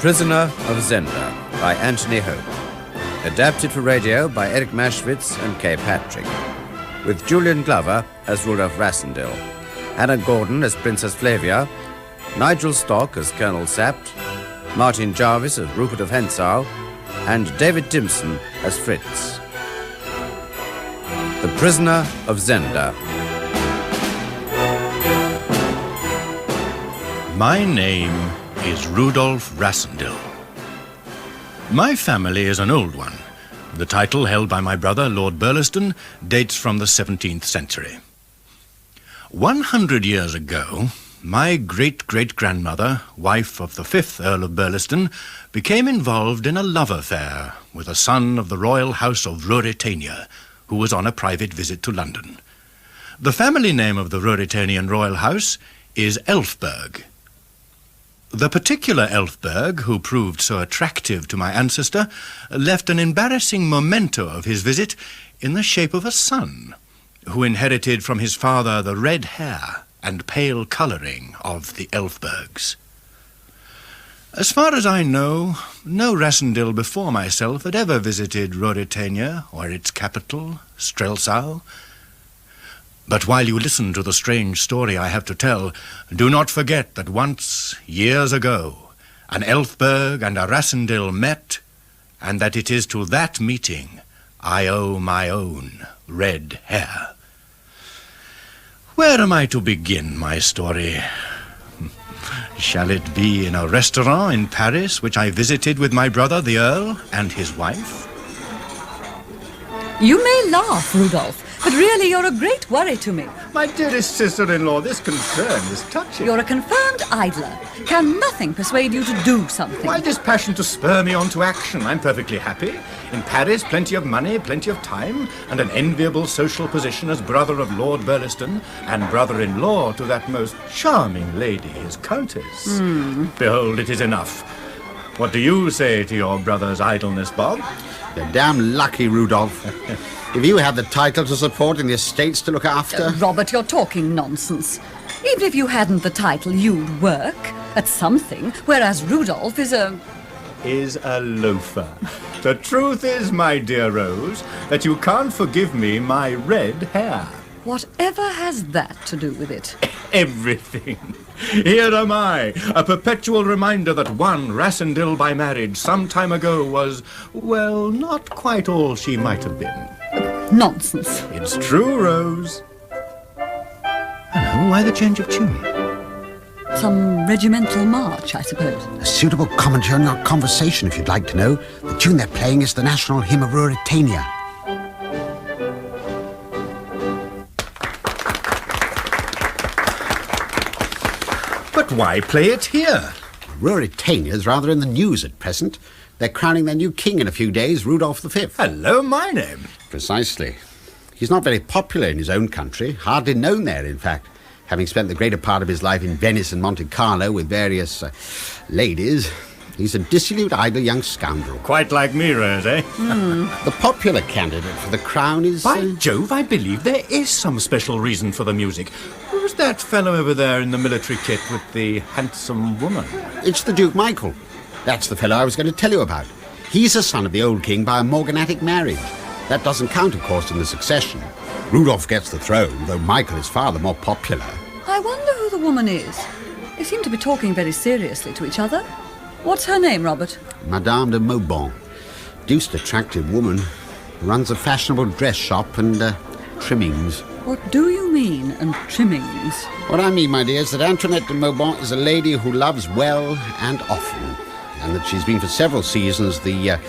Prisoner of Zenda by Anthony Hope. Adapted for radio by Eric Maschwitz and Kay Patrick. With Julian Glover as Rudolf Rassendyll, Hannah Gordon as Princess Flavia, Nigel Stock as Colonel Sapt, Martin Jarvis as Rupert of Hentzau, and David Dimson as Fritz. The Prisoner of Zenda. My name is Rudolf Rassendyll. My family is an old one. The title held by my brother, Lord Burleston, dates from the 17th century. 100 years ago, my great-great-grandmother, wife of the 5th Earl of Burleston, became involved in a love affair with a son of the royal house of Ruritania, who was on a private visit to London. The family name of the Ruritanian royal house is Elfberg. The particular Elfberg, who proved so attractive to my ancestor, left an embarrassing memento of his visit in the shape of a son, who inherited from his father the red hair and pale colouring of the Elfbergs. As far as I know, no Rassendyll before myself had ever visited Ruritania or its capital, Strelsau. But while you listen to the strange story I have to tell, do not forget that once, years ago, an Elfberg and a Rassendyll met, and that it is to that meeting I owe my own red hair. Where am I to begin my story? Shall it be in a restaurant in Paris, which I visited with my brother, the Earl, and his wife? You may laugh, Rudolf, but really you're a great worry to me. My dearest sister-in-law, this concern is touching. You're a confirmed idler. Can nothing persuade you to do something? Why this passion to spur me on to action? I'm perfectly happy. In Paris, plenty of money, plenty of time, and an enviable social position as brother of Lord Burleston and brother-in-law to that most charming lady, his countess. Behold, it is enough. What do you say to your brother's idleness, Bob? You're damn lucky, Rudolf. If you had the title to support and the estates to look after... Robert, you're talking nonsense. Even if you hadn't the title, you'd work at something, whereas Rudolf is a loafer. The truth is, my dear Rose, that you can't forgive me my red hair. Whatever has that to do with it? Everything. Here am I, a perpetual reminder that one Rassendyll by marriage some time ago was, well, not quite all she might have been. Nonsense. It's true, Rose. Hello, why the change of tune? Some regimental march, I suppose. A suitable commentary on our conversation, if you'd like to know. The tune they're playing is the national hymn of Ruritania. But why play it here? Ruritania's rather in the news at present. They're crowning their new king in a few days, Rudolf V. Hello, my name. Precisely. He's not very popular in his own country, hardly known there, in fact, having spent the greater part of his life in Venice and Monte Carlo with various ladies. He's a dissolute, idle young scoundrel. Quite like me, Rose, eh? The popular candidate for the crown is... By Jove, I believe there is some special reason for the music. Who's that fellow over there in the military kit with the handsome woman? It's the Duke Michael. That's the fellow I was going to tell you about. He's a son of the old king by a morganatic marriage. That doesn't count, of course, in the succession. Rudolf gets the throne, though Michael is far the more popular. I wonder who the woman is. They seem to be talking very seriously to each other. What's her name, Robert? Madame de Maubon. Deuced attractive woman. Runs a fashionable dress shop and trimmings. What do you mean, and trimmings? What I mean, my dear, is that Antoinette de Maubon is a lady who loves well and often, and that she's been for several seasons the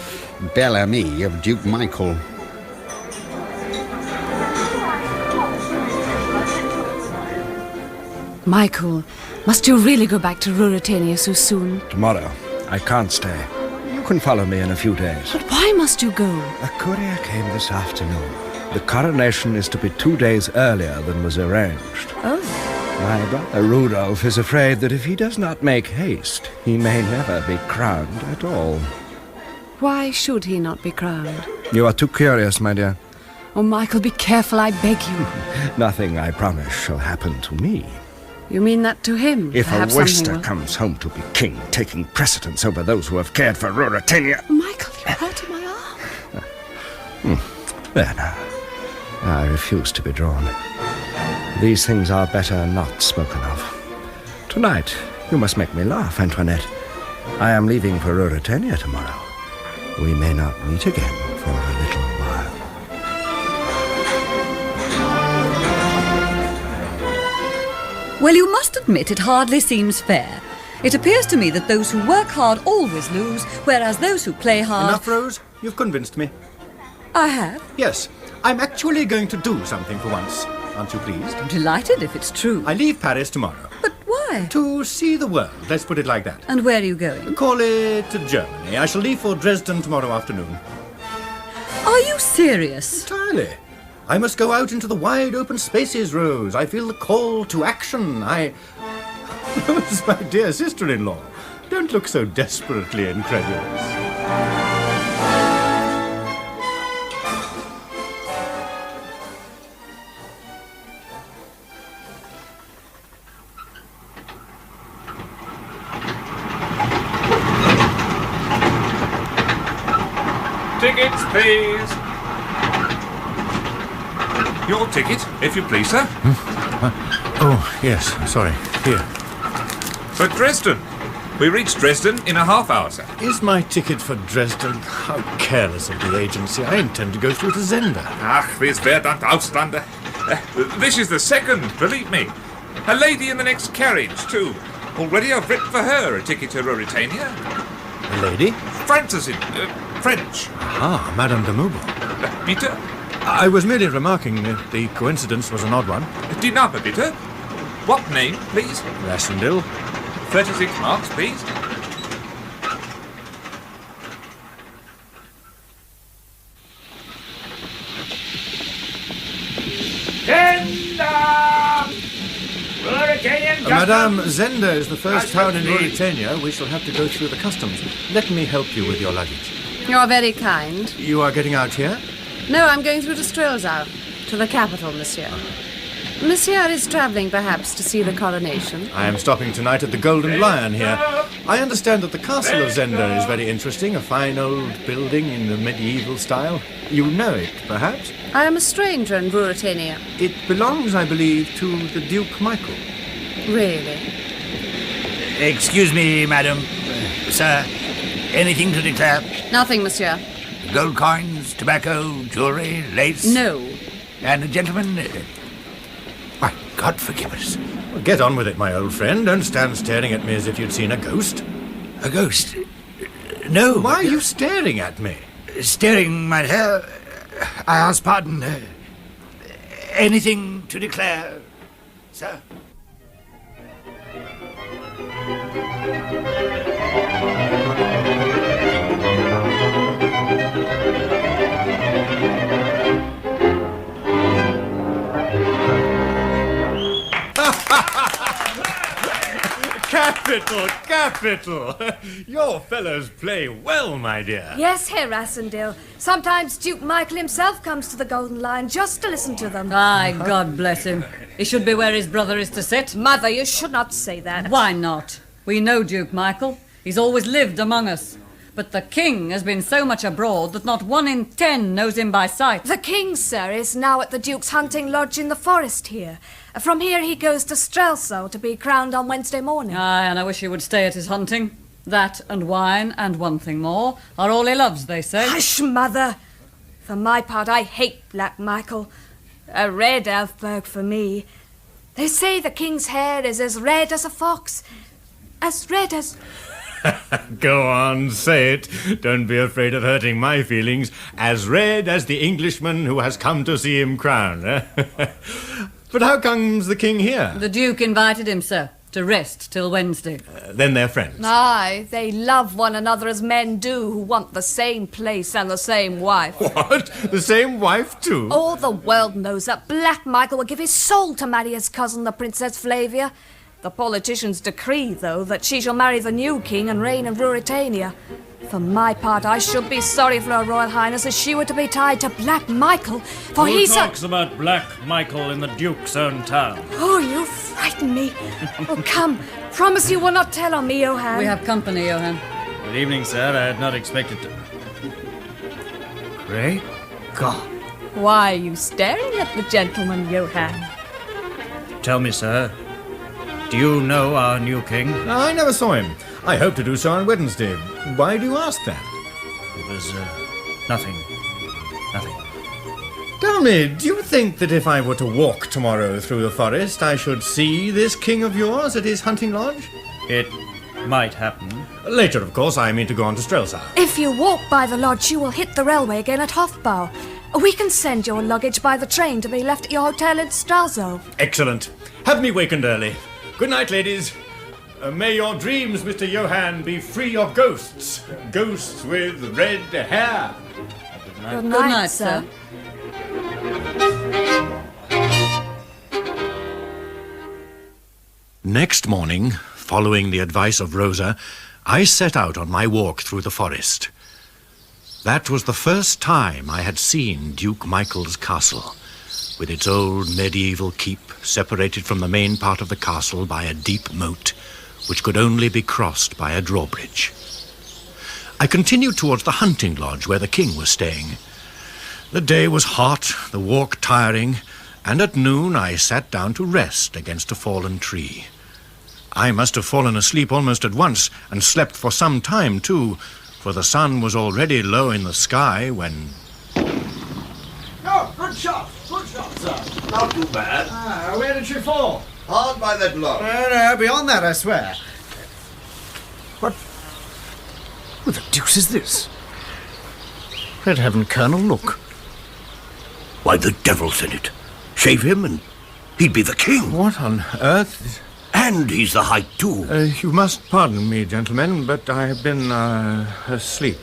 belle amie of Duke Michael. Michael, must you really go back to Ruritania so soon? Tomorrow. I can't stay. You can follow me in a few days. But why must you go? A courier came this afternoon. The coronation is to be 2 days earlier than was arranged. Oh. My brother Rudolf is afraid that if he does not make haste, he may never be crowned at all. Why should he not be crowned? You are too curious, my dear. Oh, Michael, be careful, I beg you. Nothing, I promise, shall happen to me. You mean that to him? If a Perhaps waster something will- comes home to be king, taking precedence over those who have cared for Ruritania... Michael, you're hurting my arm. There now. I refuse to be drawn. These things are better not spoken of. Tonight, you must make me laugh, Antoinette. I am leaving for Ruritania tomorrow. We may not meet again for a little while. Well, you must admit it hardly seems fair. It appears to me that those who work hard always lose, whereas those who play hard... Enough, Rose. You've convinced me. I have. Yes, I'm actually going to do something for once. Aren't you pleased? I'm delighted if it's true. I leave Paris tomorrow. But why? To see the world, let's put it like that. And where are you going? Call it Germany. I shall leave for Dresden tomorrow afternoon. Are you serious? Entirely. I must go out into the wide open spaces, Rose. I feel the call to action. Rose, my dear sister-in-law, don't look so desperately incredulous. Tickets, please. Your ticket, if you please, sir. Oh, yes, sorry. Here. For Dresden. We reach Dresden in a half hour, sir. Is my ticket for Dresden? How careless of the agency. I intend to go through to Zenda. Ach, wir werden Auslander. This is the second, believe me. A lady in the next carriage, too. Already I've written for her a ticket to Ruritania. A lady? Francis in French. Ah, Madame de Mouban. Bitte? I was merely remarking that the coincidence was an odd one. Die Name, bitte? What name, please? Rassendyll. 36 marks, please. Zenda! Ruritanian Madame, Zenda is the first town in Ruritania. We shall have to go through the customs. Let me help you with your luggage. You're very kind. You are getting out here? No, I'm going through to Strelzau, to the capital, monsieur. Monsieur is travelling, perhaps, to see the coronation. I am stopping tonight at the Golden Lion here. I understand that the castle of Zenda is very interesting, a fine old building in the medieval style. You know it, perhaps? I am a stranger in Ruritania. It belongs, I believe, to the Duke Michael. Really? Excuse me, madam. Sir, anything to declare? Nothing, monsieur. Gold coins, tobacco, jewellery, lace? No. And a gentleman? Why, God forgive us. Well, get on with it, my old friend. Don't stand staring at me as if you'd seen a ghost. A ghost? No. Why are you staring at me? Staring, my dear. I ask pardon. Anything to declare, sir? Capital, capital! Your fellows play well, my dear. Yes, Herr Rassendyll. Sometimes Duke Michael himself comes to the Golden Lion just to listen to them. Aye, God bless him. He should be where his brother is to sit. Mother, you should not say that. Why not? We know Duke Michael. He's always lived among us. But the king has been so much abroad that not 1 in 10 knows him by sight. The king, sir, is now at the Duke's hunting lodge in the forest here. From here he goes to Strelzau to be crowned on Wednesday morning. Aye, and I wish he would stay at his hunting. That and wine and one thing more are all he loves, they say. Hush, Mother. For my part, I hate Black Michael. A red Elfberg for me. They say the king's hair is as red as a fox. As red as... Go on, say it. Don't be afraid of hurting my feelings. As red as the Englishman who has come to see him crowned. But how comes the king here? The Duke invited him, sir, to rest till Wednesday. Then they're friends. Aye, they love one another as men do who want the same place and the same wife. What? The same wife, too? All the world knows that Black Michael will give his soul to marry his cousin, the Princess Flavia. The politicians decree, though, that she shall marry the new king and reign in Ruritania. For my part, I should be sorry for Her Royal Highness if she were to be tied to Black Michael, for Who he's talks about Black Michael in the Duke's own town? Oh, you frighten me. Oh, come. Promise you will not tell on me, Johann. We have company, Johann. Good evening, sir. I had not expected to... Great God. Why are you staring at the gentleman, Johann? Tell me, sir, do you know our new king? I never saw him. I hope to do so on Wednesday. Why do you ask that? It was, nothing. Nothing. Tell me, do you think that if I were to walk tomorrow through the forest, I should see this king of yours at his hunting lodge? It might happen. Later, of course, I mean to go on to Strelsau. If you walk by the lodge, you will hit the railway again at Hofbau. We can send your luggage by the train to be left at your hotel in Stralsau. Excellent. Have me wakened early. Good night, ladies. May your dreams, Mr. Johann, be free of ghosts. Ghosts with red hair. Good night, sir. Next morning, following the advice of Rosa, I set out on my walk through the forest. That was the first time I had seen Duke Michael's castle, with its old medieval keep separated from the main part of the castle by a deep moat, which could only be crossed by a drawbridge. I continued towards the hunting lodge where the king was staying. The day was hot, the walk tiring, and at noon I sat down to rest against a fallen tree. I must have fallen asleep almost at once, and slept for some time too, for the sun was already low in the sky when... Oh, good shot, sir. Not too bad. Where did she fall? Hard by that log. No, beyond that, I swear. What the deuce is this? Great heaven, Colonel, look. Why, the devil said it. Shave him and he'd be the king. What on earth? And he's the height, too. You must pardon me, gentlemen, but I have been, asleep.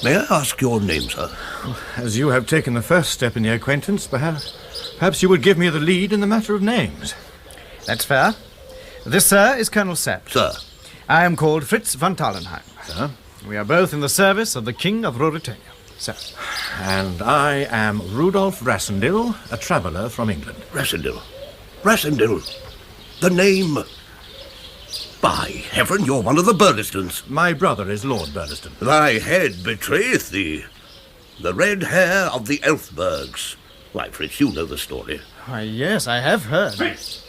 May I ask your name, sir? As you have taken the first step in the acquaintance, perhaps you would give me the lead in the matter of names. That's fair. This, sir, is Colonel Sepp. Sir. I am called Fritz von Thalenheim. Sir. We are both in the service of the King of Ruritania. Sir. And I am Rudolf Rassendyll, a traveller from England. Rassendyll. The name... By heaven, you're one of the Burlestons. My brother is Lord Burleston. Thy head betrayeth thee. The red hair of the Elfbergs. Why, Fritz, you know the story. Why, yes, I have heard. Fritz!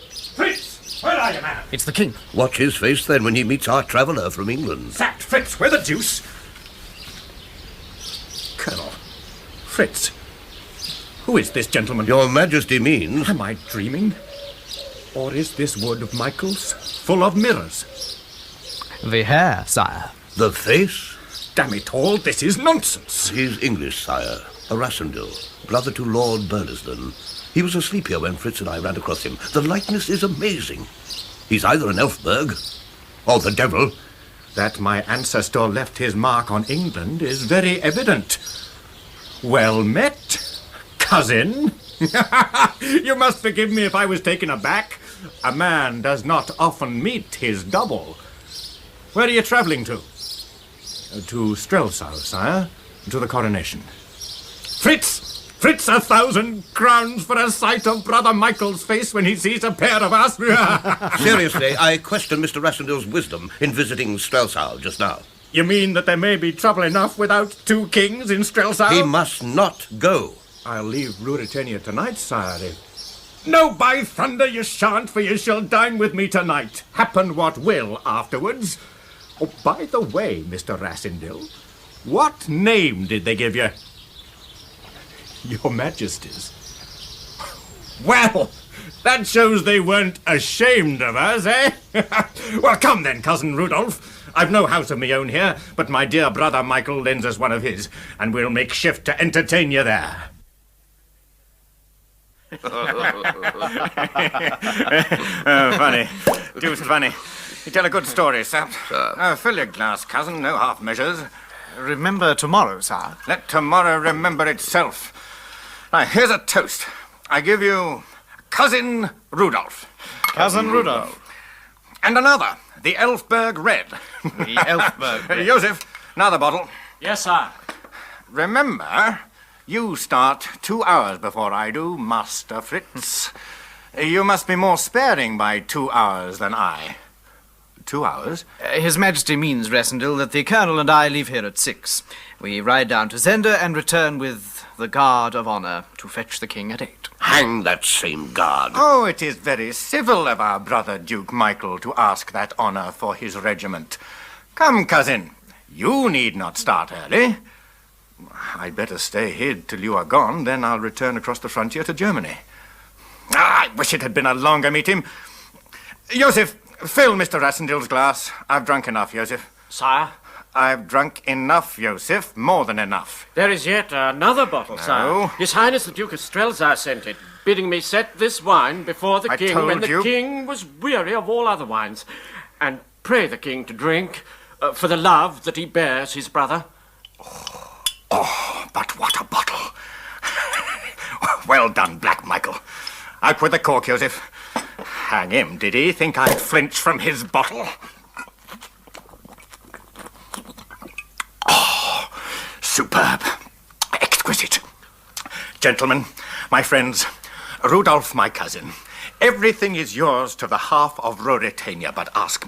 Where are you, man? It's the king. Watch his face, then, when he meets our traveller from England. Sacked, Fritz, where the deuce? Colonel. Fritz. Who is this gentleman? Your Majesty means... Am I dreaming? Or is this wood of Michael's full of mirrors? The hair, sire. The face? Damn it all, this is nonsense. He's English, sire. A Rassendyll, brother to Lord Burleston. He was asleep here when Fritz and I ran across him. The likeness is amazing. He's either an Elfberg or the devil. That my ancestor left his mark on England is very evident. Well met, cousin. You must forgive me if I was taken aback. A man does not often meet his double. Where are you travelling to? To Strelsau, sire. To the coronation. Fritz! Fritz, 1,000 crowns for a sight of Brother Michael's face when he sees a pair of us. Seriously, I question Mr. Rassendyll's wisdom in visiting Strelsau just now. You mean that there may be trouble enough without two kings in Strelsau? He must not go. I'll leave Ruritania tonight, sire. No, by thunder, you shan't, for you shall dine with me tonight, happen what will afterwards. Oh, by the way, Mr. Rassendyll, what name did they give you? Your Majesty's. Well, that shows they weren't ashamed of us, eh? Well, come then, cousin Rudolf. I've no house of my own here, but my dear brother Michael lends us one of his, and we'll make shift to entertain you there. Funny. Deuced funny. You tell a good story, sir. Fill your glass, cousin. No half measures. Remember tomorrow, sir. Let tomorrow remember itself. Now, here's a toast. I give you Cousin Rudolf. Cousin Rudolf. And another, the Elfberg Red. The Elfberg Red. Joseph, Another bottle. Yes, sir. Remember, you start 2 hours before I do, Master Fritz. You must be more sparing by 2 hours than I. 2 hours? His Majesty means, Rassendyll, that the Colonel and I leave here at 6. We ride down to Zenda and return with the Guard of Honor to fetch the King at 8. Hang that same guard. Oh, it is very civil of our brother Duke Michael to ask that honor for his regiment. Come, cousin, you need not start early. I'd better stay here till you are gone, then I'll return across the frontier to Germany. I wish it had been a longer meeting. Joseph, fill Mr. Rassendyll's glass. I've drunk enough, Joseph. Sire? I've drunk enough, Joseph. More than enough. There is yet another bottle, sire. His Highness the Duke of Strelzau sent it, bidding me set this wine before the king when the king was weary of all other wines, and pray the king to drink for the love that he bears his brother. Oh, but what a bottle. Well done, Black Michael. Out with the cork, Joseph. Hang him, did he think I'd flinch from his bottle? Oh, superb. Exquisite. Gentlemen, my friends, Rudolf, my cousin, everything is yours to the half of Ruritania, but ask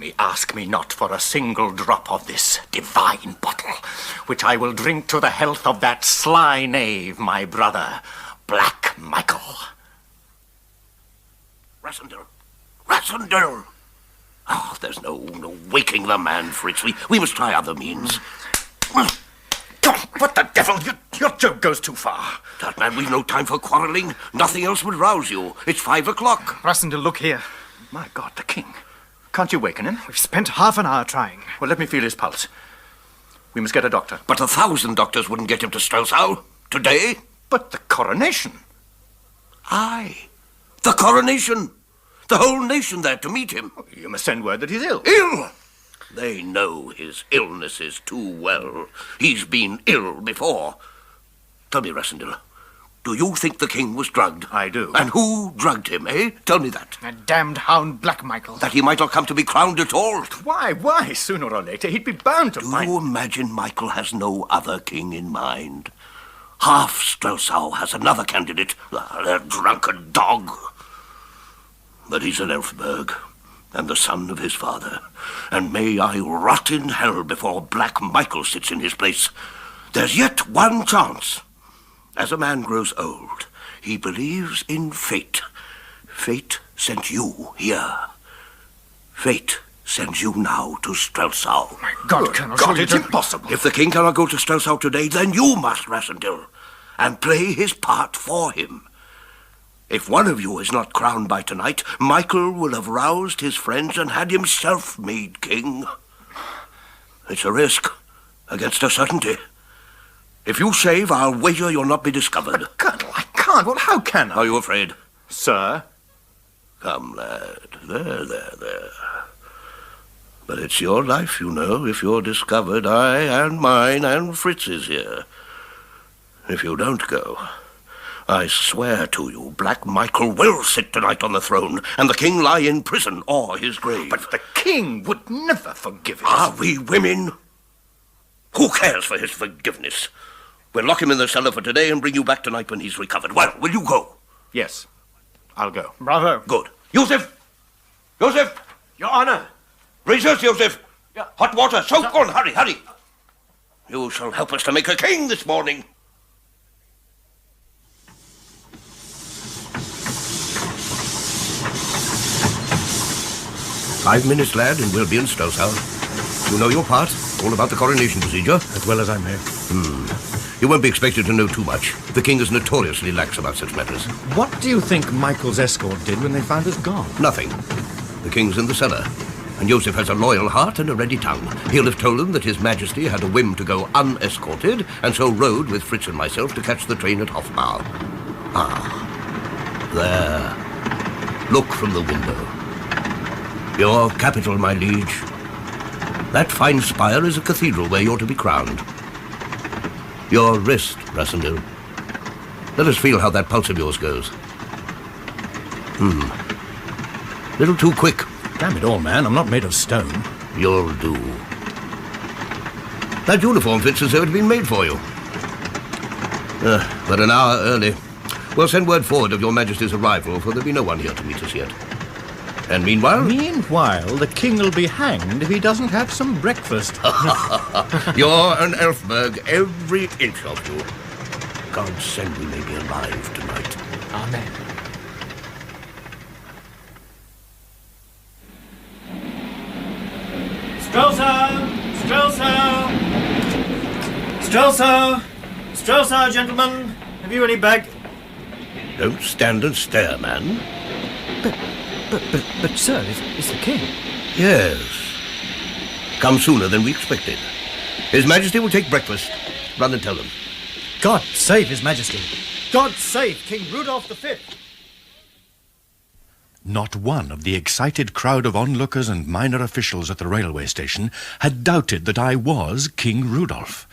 me not for a single drop of this divine bottle, which I will drink to the health of that sly knave, my brother, Black Michael. Rassendyll! Rassendyll! Oh, there's no waking the man, Fritz. We must try other means. What the devil? Your joke goes too far. That man, we've no time for quarrelling. Nothing else would rouse you. It's 5 o'clock. Rassendyll, look here. My God, the king. Can't you waken him? We've spent half an hour trying. Well, let me feel his pulse. We must get a doctor. But 1,000 doctors wouldn't get him to Strelzau. Today? But the coronation. Aye. The coronation. The whole nation there to meet him. You must send word that he's ill. Ill? They know his illness is too well. He's been ill before. Tell me, Rassendyll, do you think the king was drugged? I do. And who drugged him, eh? Tell me that. A damned hound, Black Michael. That he might not come to be crowned at all. Why? Sooner or later, he'd be bound to find... Do you imagine Michael has no other king in mind? Half Strelzau has another candidate, a drunken dog. But he's an Elfberg, and the son of his father. And may I rot in hell before Black Michael sits in his place. There's yet one chance. As a man grows old, he believes in fate. Fate sent you here. Fate sends you now to Strelzau. My God, Colonel, God, it's impossible. If the king cannot go to Strelzau today, then you must, Rassendyll, and play his part for him. If one of you is not crowned by tonight, Michael will have roused his friends and had himself made king. It's a risk against a certainty. If you save, I'll wager you'll not be discovered. But, Colonel, I can't. Well, how can I? Are you afraid? Sir? Come, lad. There. But it's your life, you know. If you're discovered, I and mine and Fritz's here. If you don't go, I swear to you, Black Michael will sit tonight on the throne, and the king lie in prison or his grave. But the king would never forgive us. Are we women? Who cares for his forgiveness? We'll lock him in the cellar for today and bring you back tonight when he's recovered. Well, will you go? Yes, I'll go. Bravo. Good. Joseph! Joseph! Your Honor! Razors, Joseph! Yeah. Hot water, soap, on, hurry! You shall help us to make a king this morning. "5 minutes, lad, and we'll be in Strelzau. You know your part, all about the coronation procedure. As well as I may. You won't be expected to know too much. The king is notoriously lax about such matters. What do you think Michael's escort did when they found us gone? Nothing. The king's in the cellar, and Joseph has a loyal heart and a ready tongue. He'll have told them that His Majesty had a whim to go unescorted, and so rode with Fritz and myself to catch the train at Hofbau. There. Look from the window. Your capital, my liege. That fine spire is a cathedral where you're to be crowned. Your wrist, Rassendyll. Let us feel how that pulse of yours goes. Little too quick. Damn it all, man, I'm not made of stone. You'll do. That uniform fits as though it had been made for you. But an hour early. We'll send word forward of your Majesty's arrival, for there'll be no one here to meet us yet. And meanwhile... Meanwhile, the king will be hanged if he doesn't have some breakfast. You're an Elfberg, every inch of you. God send we may be alive tonight. Amen. Strelsa, gentlemen. Have you any bag? Don't stand and stare, man. But, sir, it's the king. Yes. Come sooner than we expected. His Majesty will take breakfast. Run and tell them. God save His Majesty. God save King Rudolf V. Not one of the excited crowd of onlookers and minor officials at the railway station had doubted that I was King Rudolf.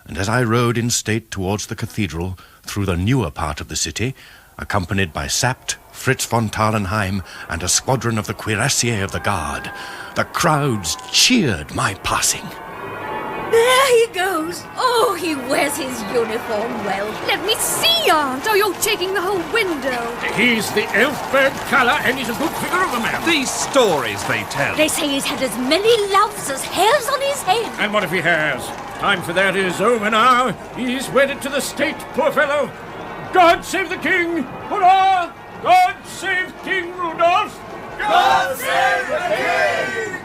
And as I rode in state towards the cathedral through the newer part of the city, accompanied by Sapt, Fritz von Tarlenheim, and a squadron of the cuirassiers of the guard, the crowds cheered my passing. There he goes. Oh, he wears his uniform well. Let me see, Aunt. Oh, you're taking the whole window. He's the Elfberg colour, and he's a good figure of a man. These stories they tell. They say he's had as many loves as hairs on his head. And what if he has? Time for that is over now. He's wedded to the state, poor fellow. God save the king! Hurrah! God save King Rudolf! God save the king!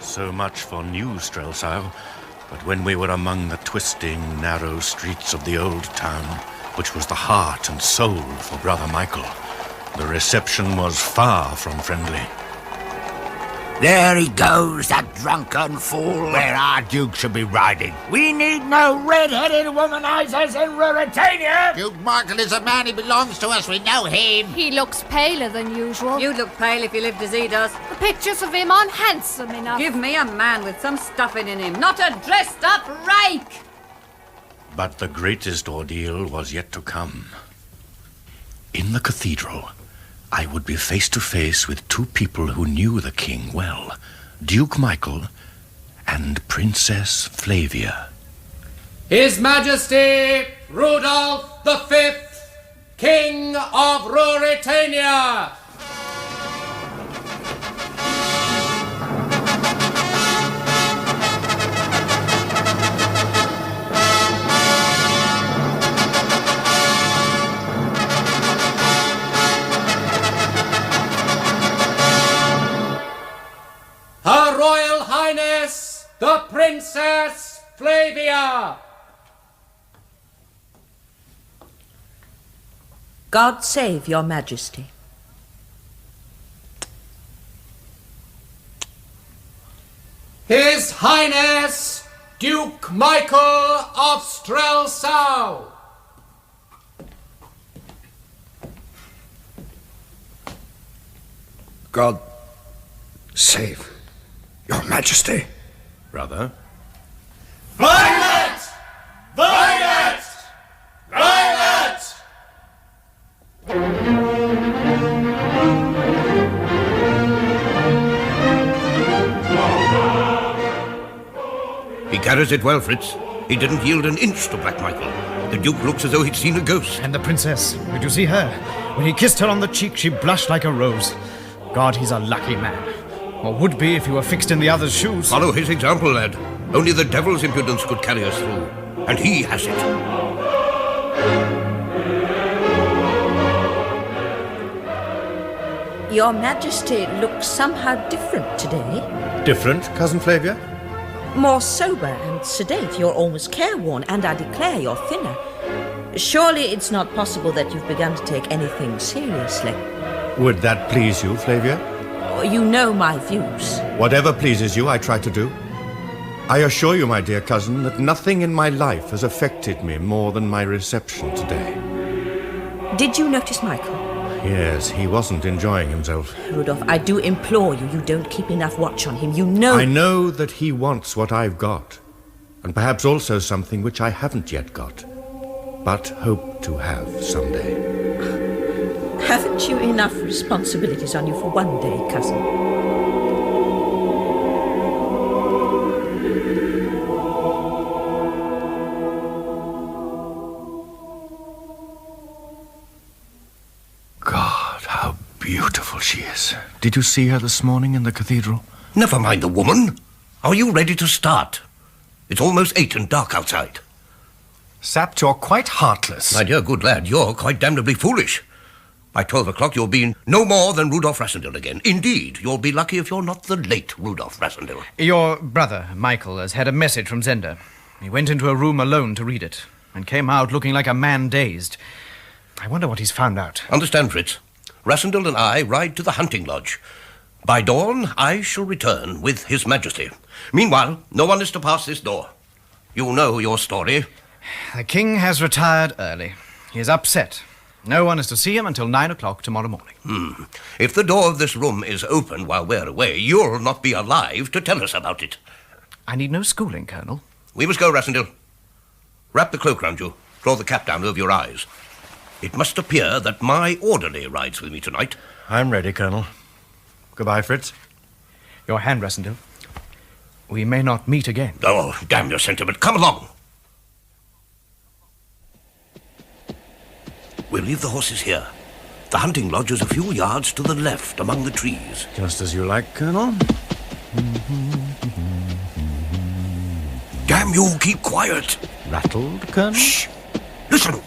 So much for New Strelsau, but when we were among the twisting, narrow streets of the old town, which was the heart and soul for Brother Michael, the reception was far from friendly. There he goes, that drunken fool. Where our Duke should be riding. We need no red-headed womanizers in Ruritania. Duke Michael is a man. He belongs to us. We know him. He looks paler than usual. You'd look pale if you lived as he does. The pictures of him aren't handsome enough. Give me a man with some stuffing in him, not a dressed-up rake! But the greatest ordeal was yet to come. In the cathedral, I would be face to face with two people who knew the king well, Duke Michael and Princess Flavia. His Majesty Rudolf V, King of Ruritania! Her Royal Highness, the Princess Flavia! God save your Majesty. His Highness, Duke Michael of Strelsau! God save your Majesty. Brother? Violet! Violet! Violet! He carries it well, Fritz. He didn't yield an inch to Black Michael. The Duke looks as though he'd seen a ghost. And the princess, did you see her? When he kissed her on the cheek, she blushed like a rose. God, he's a lucky man. Or would be if he were fixed in the other's shoes. Follow his example, lad. Only the devil's impudence could carry us through. And he has it. Your Majesty looks somehow different today. Different, Cousin Flavia? More sober and sedate. You're almost careworn, and I declare you're thinner. Surely it's not possible that you've begun to take anything seriously. Would that please you, Flavia? You know my views. Whatever pleases you, I try to do. I assure you, my dear cousin, that nothing in my life has affected me more than my reception today. Did you notice Michael? Yes, he wasn't enjoying himself. Rudolf, I do implore you, you don't keep enough watch on him. You know... I know that he wants what I've got, and perhaps also something which I haven't yet got, but hope to have someday. Haven't you enough responsibilities on you for one day, cousin? she is. Did you see her this morning in the cathedral? Never mind the woman. Are you ready to start? It's almost 8 and dark outside. Sapt, you're quite heartless. My dear good lad, you're quite damnably foolish. By 12 o'clock you'll be no more than Rudolf Rassendyll again. Indeed, you'll be lucky if you're not the late Rudolf Rassendyll. Your brother, Michael, has had a message from Zenda. He went into a room alone to read it, and came out looking like a man dazed. I wonder what he's found out. Understand, Fritz. Rassendyll and I ride to the hunting lodge. By dawn, I shall return with His Majesty. Meanwhile, no one is to pass this door. You know your story. The king has retired early. He is upset. No one is to see him until 9 o'clock tomorrow morning. If the door of this room is open while we're away, you'll not be alive to tell us about it. I need no schooling, Colonel. We must go, Rassendyll. Wrap the cloak round you. Draw the cap down over your eyes. It must appear that my orderly rides with me tonight. I'm ready, Colonel. Goodbye, Fritz. Your hand, Rassendyll. We may not meet again. Oh, damn your sentiment. Come along. We'll leave the horses here. The hunting lodge is a few yards to the left, among the trees. Just as you like, Colonel. Damn you, keep quiet. Rattled, Colonel? Shh! Listen!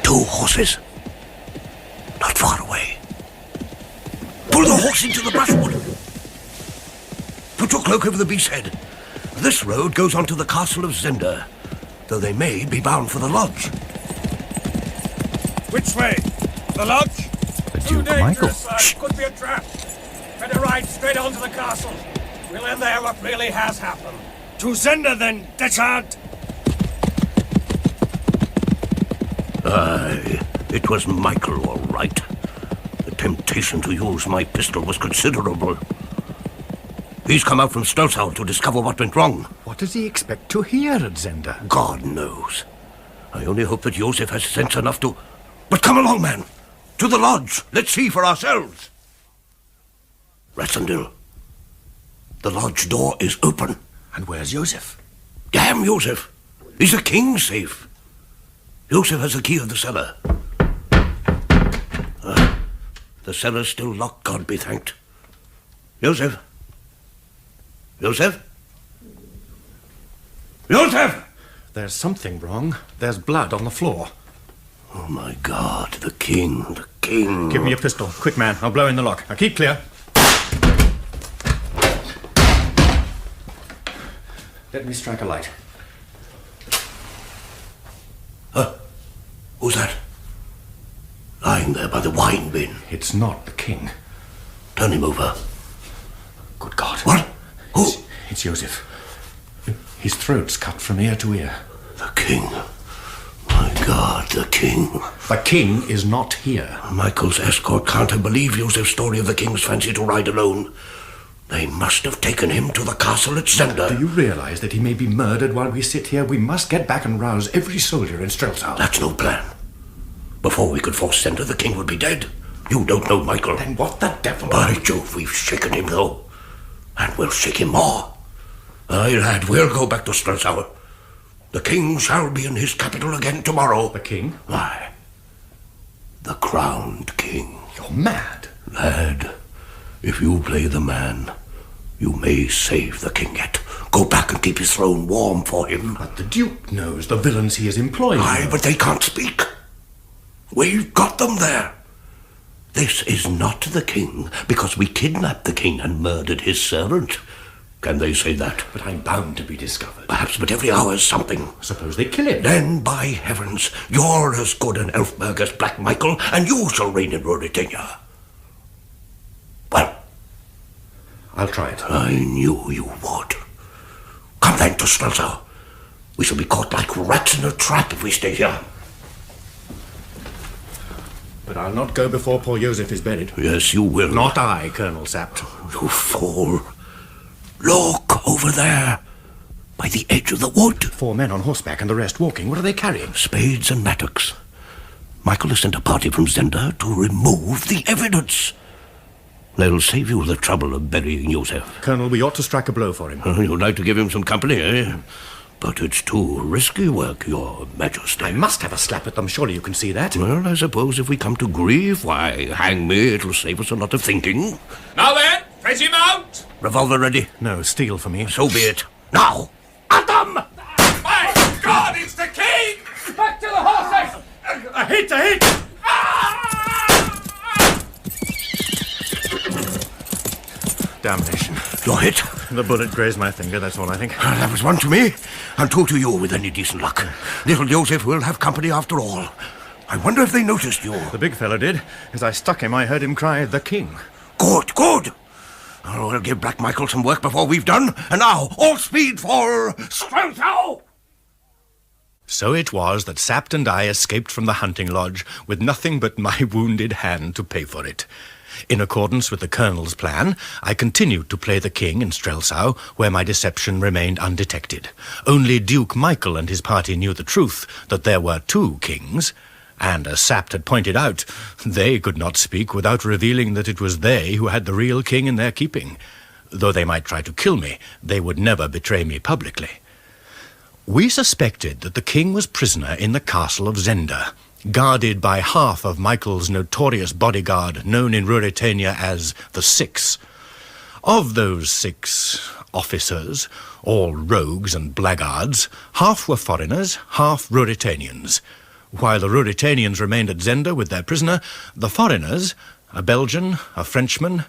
2 horses. Not far away. Pull the horse into the brushwood. Put your cloak over the beast's head. This road goes on to the castle of Zenda, though they may be bound for the lodge. Which way? The lodge? The Duke Michael. Could be a trap. Better ride straight on to the castle. We'll learn there what really has happened. To Zenda, then, Detchard! Aye, it was Michael, all right. The temptation to use my pistol was considerable. He's come out from Strelsau to discover what went wrong. What does he expect to hear at Zenda? God knows. I only hope that Joseph has sense enough to... But come along, man. To the lodge. Let's see for ourselves. Rassendyll. The lodge door is open. And where's Joseph? Damn Joseph. He's a king's safe. Joseph has the key of the cellar. The cellar's still locked, God be thanked. Joseph? Joseph? Joseph! There's something wrong. There's blood on the floor. Oh, my God. The king. The king. Give me a pistol. Quick, man. I'll blow in the lock. Now keep clear. Let me strike a light. Who's that? Lying there by the wine bin. It's not the king. Turn him over. Good God. What? Who? It's Joseph. His throat's cut from ear to ear. The king. My God, the king. The king is not here. Michael's escort can't believe Joseph's story of the king's fancy to ride alone. They must have taken him to the castle at Zenda. Do you realize that he may be murdered while we sit here? We must get back and rouse every soldier in Strelsau. That's no plan. Before we could force Zenda, the king would be dead. You don't know Michael. Then what the devil? By Jove, we've shaken him, though. And we'll shake him more. Aye, lad, we'll go back to Strelsau. The king shall be in his capital again tomorrow. The king? Aye. The crowned king. You're mad. Lad, if you play the man, you may save the king yet. Go back and keep his throne warm for him. But the Duke knows the villains he is employing. Aye, but they can't speak. We've got them there. This is not the king, because we kidnapped the king and murdered his servant. Can they say that? But I'm bound to be discovered. Perhaps, but every hour's something. Suppose they kill him. Then, by heavens, you're as good an Elfberg as Black Michael, and you shall reign in Ruritania. Well, I'll try it. I knew you would. Come then to Strelsau. We shall be caught like rats in a trap if we stay here. But I'll not go before poor Joseph is buried. Yes, you will. Not I, Colonel Sapt. You fool. Look, over there, by the edge of the wood. 4 men on horseback and the rest walking. What are they carrying? Spades and mattocks. Michael has sent a party from Zenda to remove the evidence. They'll save you the trouble of burying Joseph. Colonel, we ought to strike a blow for him. You'd like to give him some company, eh? But it's too risky work, Your Majesty. I must have a slap at them, surely you can see that. Well, I suppose if we come to grief, why, hang me, it'll save us a lot of thinking. Now then, fetch him out! Revolver ready? No, steel for me. So be it. Now! At them! My God, it's the king! Back to the horses! A hit! Damnation. You're hit? The bullet grazed my finger, that's all I think. That was one to me, and two to you with any decent luck. Little Joseph will have company after all. I wonder if they noticed you. The big fellow did. As I stuck him, I heard him cry, "The king." Good, good. Oh, we'll give Black Michael some work before we've done. And now, all speed for Strelthau! So it was that Sapt and I escaped from the hunting lodge with nothing but my wounded hand to pay for it. In accordance with the Colonel's plan, I continued to play the king in Strelthau, where my deception remained undetected. Only Duke Michael and his party knew the truth, that there were two kings, and as Sapt had pointed out, they could not speak without revealing that it was they who had the real king in their keeping. Though they might try to kill me, they would never betray me publicly. We suspected that the king was prisoner in the castle of Zenda, guarded by half of Michael's notorious bodyguard, known in Ruritania as the Six. Of those 6 officers, all rogues and blackguards, half were foreigners, half Ruritanians. While the Ruritanians remained at Zenda with their prisoner, the foreigners, a Belgian, a Frenchman,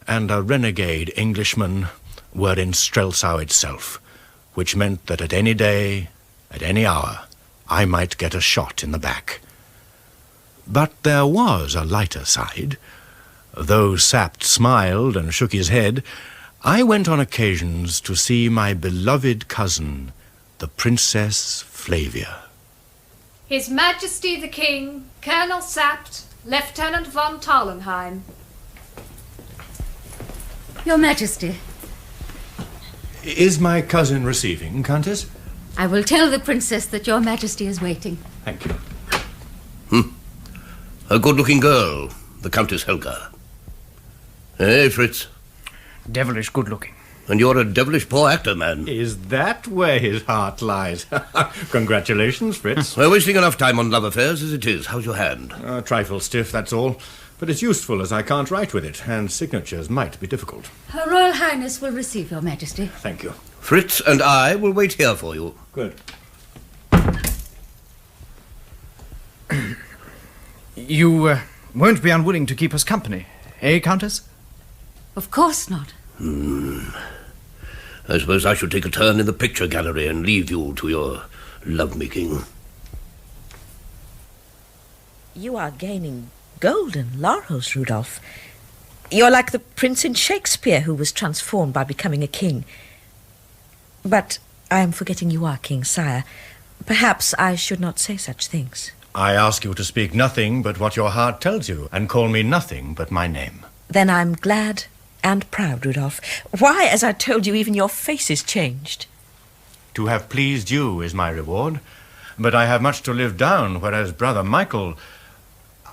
and a renegade Englishman, were in Strelthau itself, which meant that at any day, at any hour, I might get a shot in the back. But there was a lighter side. Though Sapt smiled and shook his head, I went on occasions to see my beloved cousin, the Princess Flavia. His Majesty the King, Colonel Sapt, Lieutenant von Tallenheim. Your Majesty. Is my cousin receiving, Countess? I will tell the Princess that Your Majesty is waiting. Thank you. A good-looking girl, the Countess Helga. Hey, Fritz. Devilish good-looking. And you're a devilish poor actor, man. Is that where his heart lies? Congratulations, Fritz. We're wasting enough time on love affairs as it is. How's your hand? A trifle stiff, that's all. But it's useful as I can't write with it, and signatures might be difficult. Her Royal Highness will receive Your Majesty. Thank you. Fritz and I will wait here for you. Good. You won't be unwilling to keep us company, eh, Countess? Of course not. I suppose I should take a turn in the picture gallery and leave you to your love-making. You are gaining golden laurels, Rudolf. You're like the prince in Shakespeare who was transformed by becoming a king. But I am forgetting you are king, sire. Perhaps I should not say such things. I ask you to speak nothing but what your heart tells you, and call me nothing but my name. Then I'm glad and proud, Rudolf. Why, as I told you, even your face is changed. To have pleased you is my reward, but I have much to live down, whereas brother Michael...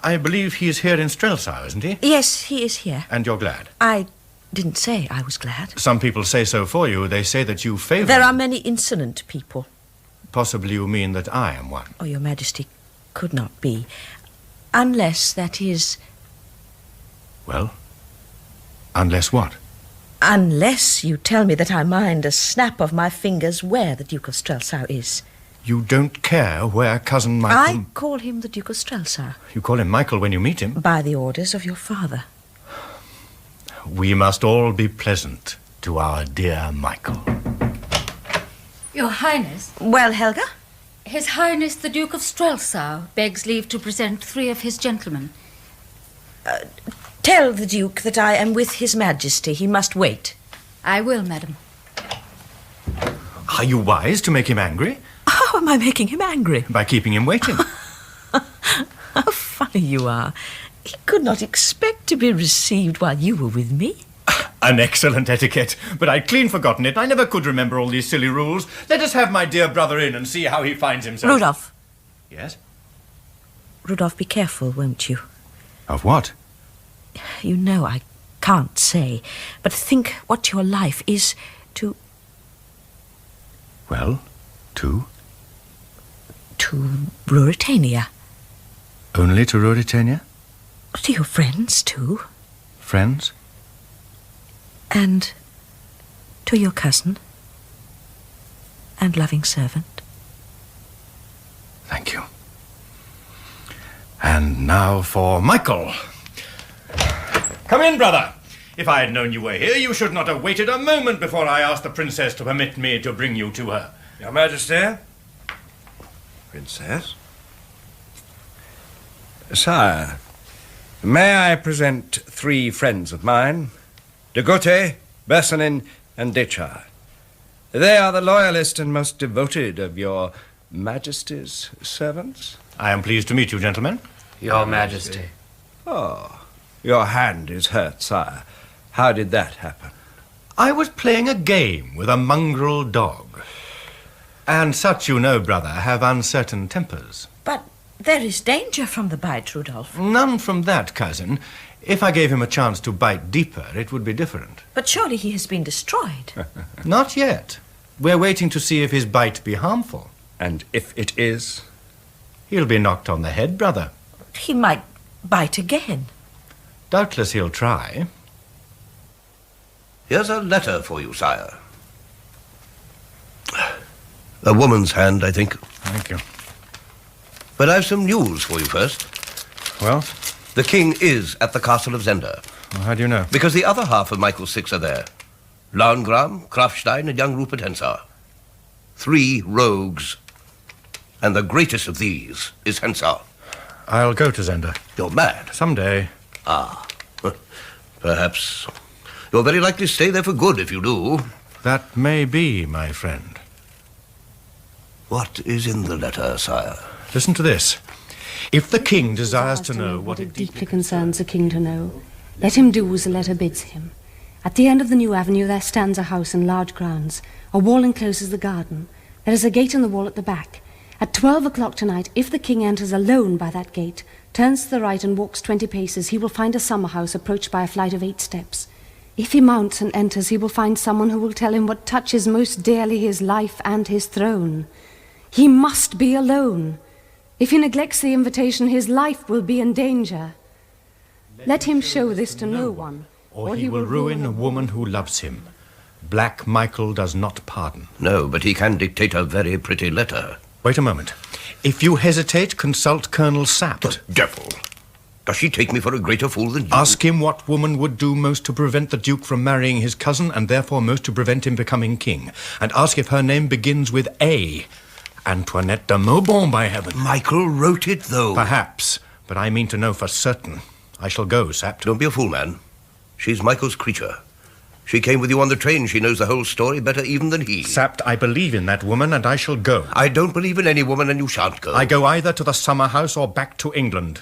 I believe he is here in Strelthau, isn't he? Yes, he is here. And you're glad? I didn't say I was glad. Some people say so for you. They say that you favor... There are many insolent people. Possibly you mean that I am one. Oh, Your Majesty, could not be. Unless, that is... Well, unless what? Unless you tell me that I mind a snap of my fingers where the Duke of Strelthau is. You don't care where cousin Michael... I call him the Duke of Strelthau. You call him Michael when you meet him? By the orders of your father. We must all be pleasant to our dear Michael. Your Highness. Well, Helga? His Highness the Duke of Strelthau begs leave to present 3 of his gentlemen. Tell the Duke that I am with His Majesty. He must wait. I will, madam. Are you wise to make him angry? How am I making him angry? By keeping him waiting. How funny you are. He could not expect to be received while you were with me. An excellent etiquette, but I'd clean forgotten it. I never could remember all these silly rules. Let us have my dear brother in and see how he finds himself. Rudolf. Yes? Rudolf, be careful, won't you? Of what? You know I can't say, but think what your life is to... Well, To? To Ruritania. Only to Ruritania? To your friends, too. Friends? And to your cousin and loving servant. Thank you. And now for Michael. Come in, brother. If I had known you were here, you should not have waited a moment before I asked the princess to permit me to bring you to her. Your Majesty? Princess? Sire, may I present 3 friends of mine, de Gote, Bersanin, and Dechar. They are the loyalist and most devoted of your Majesty's servants. I am pleased to meet you, gentlemen. Your Majesty. Oh, your hand is hurt, sire. How did that happen? I was playing a game with a mongrel dog. And such, you know, brother, have uncertain tempers. But there is danger from the bite, Rudolf. None from that, cousin. If I gave him a chance to bite deeper, it would be different. But surely he has been destroyed. Not yet. We're waiting to see if his bite be harmful. And if it is? He'll be knocked on the head, brother. He might bite again. Doubtless he'll try. Here's a letter for you, sire. A woman's hand, I think. Thank you. But I've some news for you first. Well? The king is at the castle of Zenda. Well, how do you know? Because the other half of Michael's 6 are there. Lauengram, Krafstein, and young Rupert Hentzau. 3 rogues. And the greatest of these is Hentzau. I'll go to Zenda. You're mad. Someday. Ah. Perhaps. You'll very likely stay there for good if you do. That may be, my friend. What is in the letter, sire? Listen to this. If the king desires to know what it deeply concerns the king to know, let him do as the letter bids him. At the end of the new avenue there stands a house in large grounds. A wall encloses the garden. There is a gate in the wall at the back. At 12 o'clock tonight, if the king enters alone by that gate, turns to the right and walks 20 paces, he will find a summer house approached by a flight of 8 steps. If he mounts and enters, he will find someone who will tell him what touches most dearly his life and his throne. He must be alone. If he neglects the invitation, his life will be in danger. Let him show this to no one, or he will ruin a woman who loves him. Black Michael does not pardon. No, but he can dictate a very pretty letter. Wait a moment. If you hesitate, consult Colonel Sapt. The devil! Does she take me for a greater fool than you? Ask him what woman would do most to prevent the Duke from marrying his cousin, and therefore most to prevent him becoming king. And ask if her name begins with A. Antoinette de Maubon, by heaven. Michael wrote it, though. Perhaps, but I mean to know for certain. I shall go, Sapt. Don't be a fool, man. She's Michael's creature. She came with you on the train. She knows the whole story better even than he. Sapt, I believe in that woman, and I shall go. I don't believe in any woman, and you shan't go. I go either to the summer house or back to England.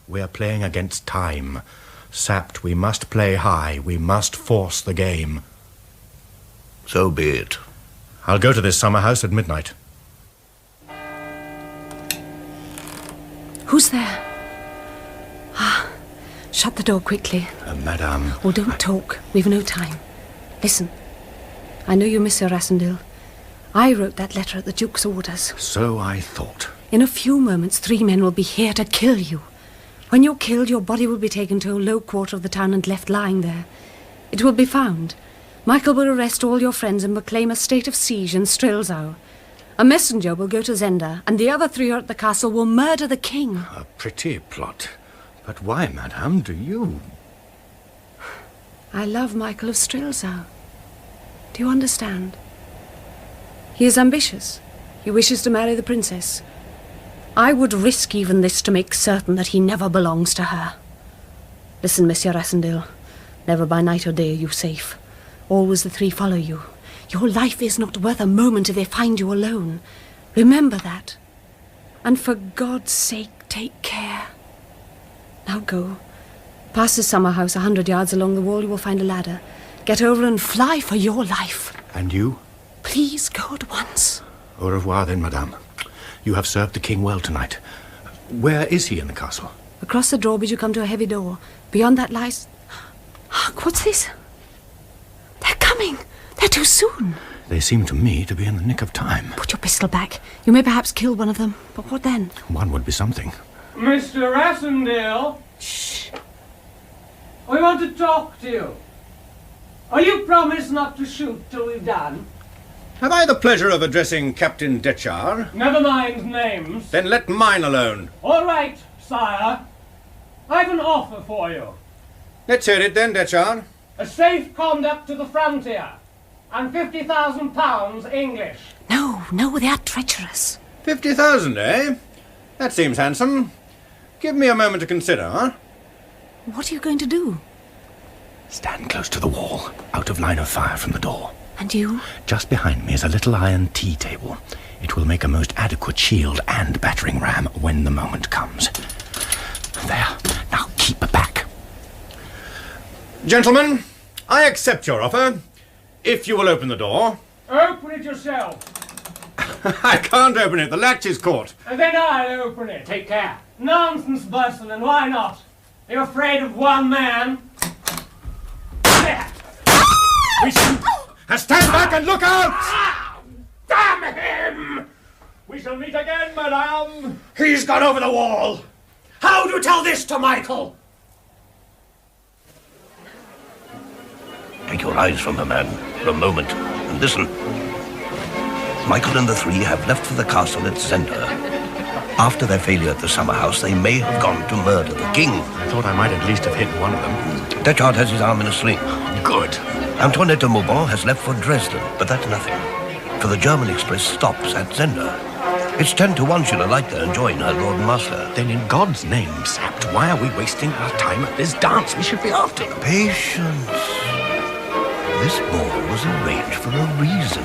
We're playing against time. Sapt, we must play high. We must force the game. So be it. I'll go to this summer house at midnight. Who's there? Ah, shut the door quickly. Madame. Oh, don't talk. We've no time. Listen. I know you miss Sir Rassendyll. I wrote that letter at the Duke's orders. So I thought. In a few moments, 3 men will be here to kill you. When you're killed, your body will be taken to a low quarter of the town and left lying there. It will be found. Michael will arrest all your friends and proclaim a state of siege in Strelzau. A messenger will go to Zenda, and the other 3 are at the castle will murder the king. A pretty plot. But why, madame, do you? I love Michael of Strelzau. Do you understand? He is ambitious. He wishes to marry the princess. I would risk even this to make certain that he never belongs to her. Listen, Monsieur Rassendyll. Never by night or day are you safe. Always the 3 follow you. Your life is not worth a moment if they find you alone. Remember that. And for God's sake, take care. Now go. Past the summer house, 100 yards along the wall, you will find a ladder. Get over and fly for your life. And you? Please go at once. Au revoir, then, madame. You have served the king well tonight. Where is he in the castle? Across the drawbridge you come to a heavy door. Beyond that lies... Hark, what's this? They're coming. They're too soon. They seem to me to be in the nick of time. Put your pistol back. You may perhaps kill one of them. But what then? One would be something. Mr. Rassendyll. Shh. We want to talk to you. Will you promise not to shoot till we've done? Have I the pleasure of addressing Captain Detchar? Never mind names. Then let mine alone. All right, sire. I've an offer for you. Let's hear it then, Detchar. A safe conduct to the frontier. And £50,000 English. No, they are treacherous. 50,000, eh? That seems handsome. Give me a moment to consider, huh? What are you going to do? Stand close to the wall, out of line of fire from the door. And you? Just behind me is a little iron tea table. It will make a most adequate shield and battering ram when the moment comes. There. Now keep back. Gentlemen, I accept your offer. If you will open the door. Open it yourself. I can't open it. The latch is caught. And then I'll open it. Take care. Nonsense, Burson, and why not? You're afraid of one man? There. We shoot. Stand back and look out! Damn him! We shall meet again, madame. He's gone over the wall. How do you tell this to Michael? Take your eyes from her, man, for a moment, and listen. Michael and the three have left for the castle at Zenda. After their failure at the summer house, they may have gone to murder the king. I thought I might at least have hit one of them. Detchard has his arm in a sling. Good. Antoinette de Maubon has left for Dresden, but that's nothing. For the German express stops at Zenda. It's 10 to 1 she'll alight there and join her lord and master. Then in God's name, Sapt, why are we wasting our time at this dance? We should be after them. Patience. This ball was arranged for a reason.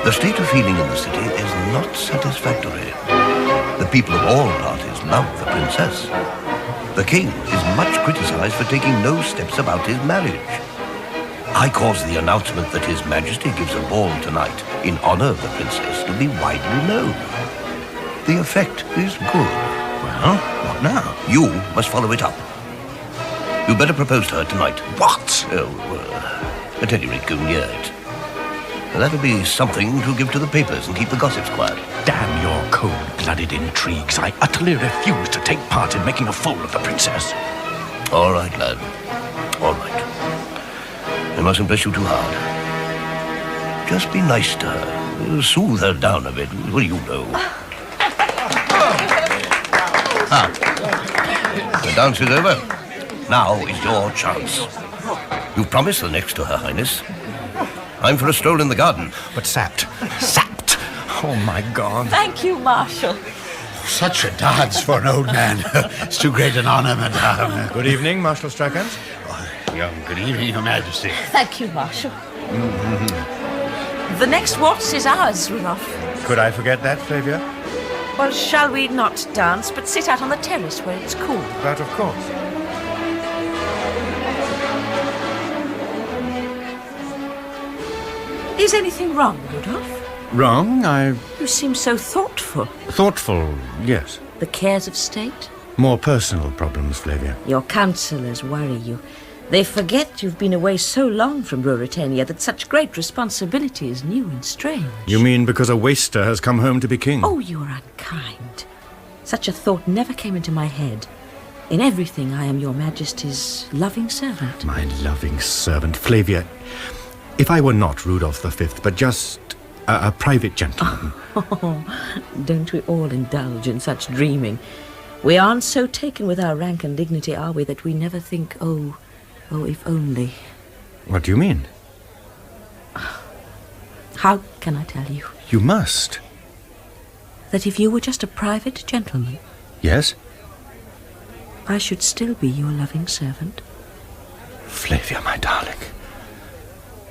The state of feeling in the city is not satisfactory. The people of all parties love the princess. The king is much criticized for taking no steps about his marriage. I cause the announcement that His Majesty gives a ball tonight in honor of the princess to be widely known. The effect is good. Well, what now? You must follow it up. You better propose to her tonight. What? Oh, at any rate, go near it. That'll be something to give to the papers and keep the gossips quiet. Damn your cold-blooded intrigues. I utterly refuse to take part in making a fool of the princess. All right, lad. All right. I mustn't press you too hard. Just be nice to her. Soothe her down a bit. Well, you know. The dance is over. Now is your chance. You've promised the next to Her Highness. I'm for a stroll in the garden. But Sapt. Oh, my God. Thank you, Marshal. Such a dance for an old man. It's too great an honor, madame. Good evening, Marshal Strachan. Good evening, Your Majesty. Thank you, Marshal. The next waltz is ours, Rudolf. Could I forget that, Flavia? Well, shall we not dance, but sit out on the terrace where it's cool? That, of course. Is anything wrong, Rudolf? Wrong? You seem so thoughtful. Thoughtful, yes. The cares of state? More personal problems, Flavia. Your counsellors worry you. They forget you've been away so long from Ruritania that such great responsibility is new and strange. You mean because a waster has come home to be king? Oh, you're unkind. Such a thought never came into my head. In everything, I am your Majesty's loving servant. My loving servant, Flavia. If I were not Rudolf V, but just a private gentleman. Oh, don't we all indulge in such dreaming? We aren't so taken with our rank and dignity, are we, that we never think, oh, if only. What do you mean? How can I tell you? You must. That if you were just a private gentleman... Yes? I should still be your loving servant. Flavia, my darling.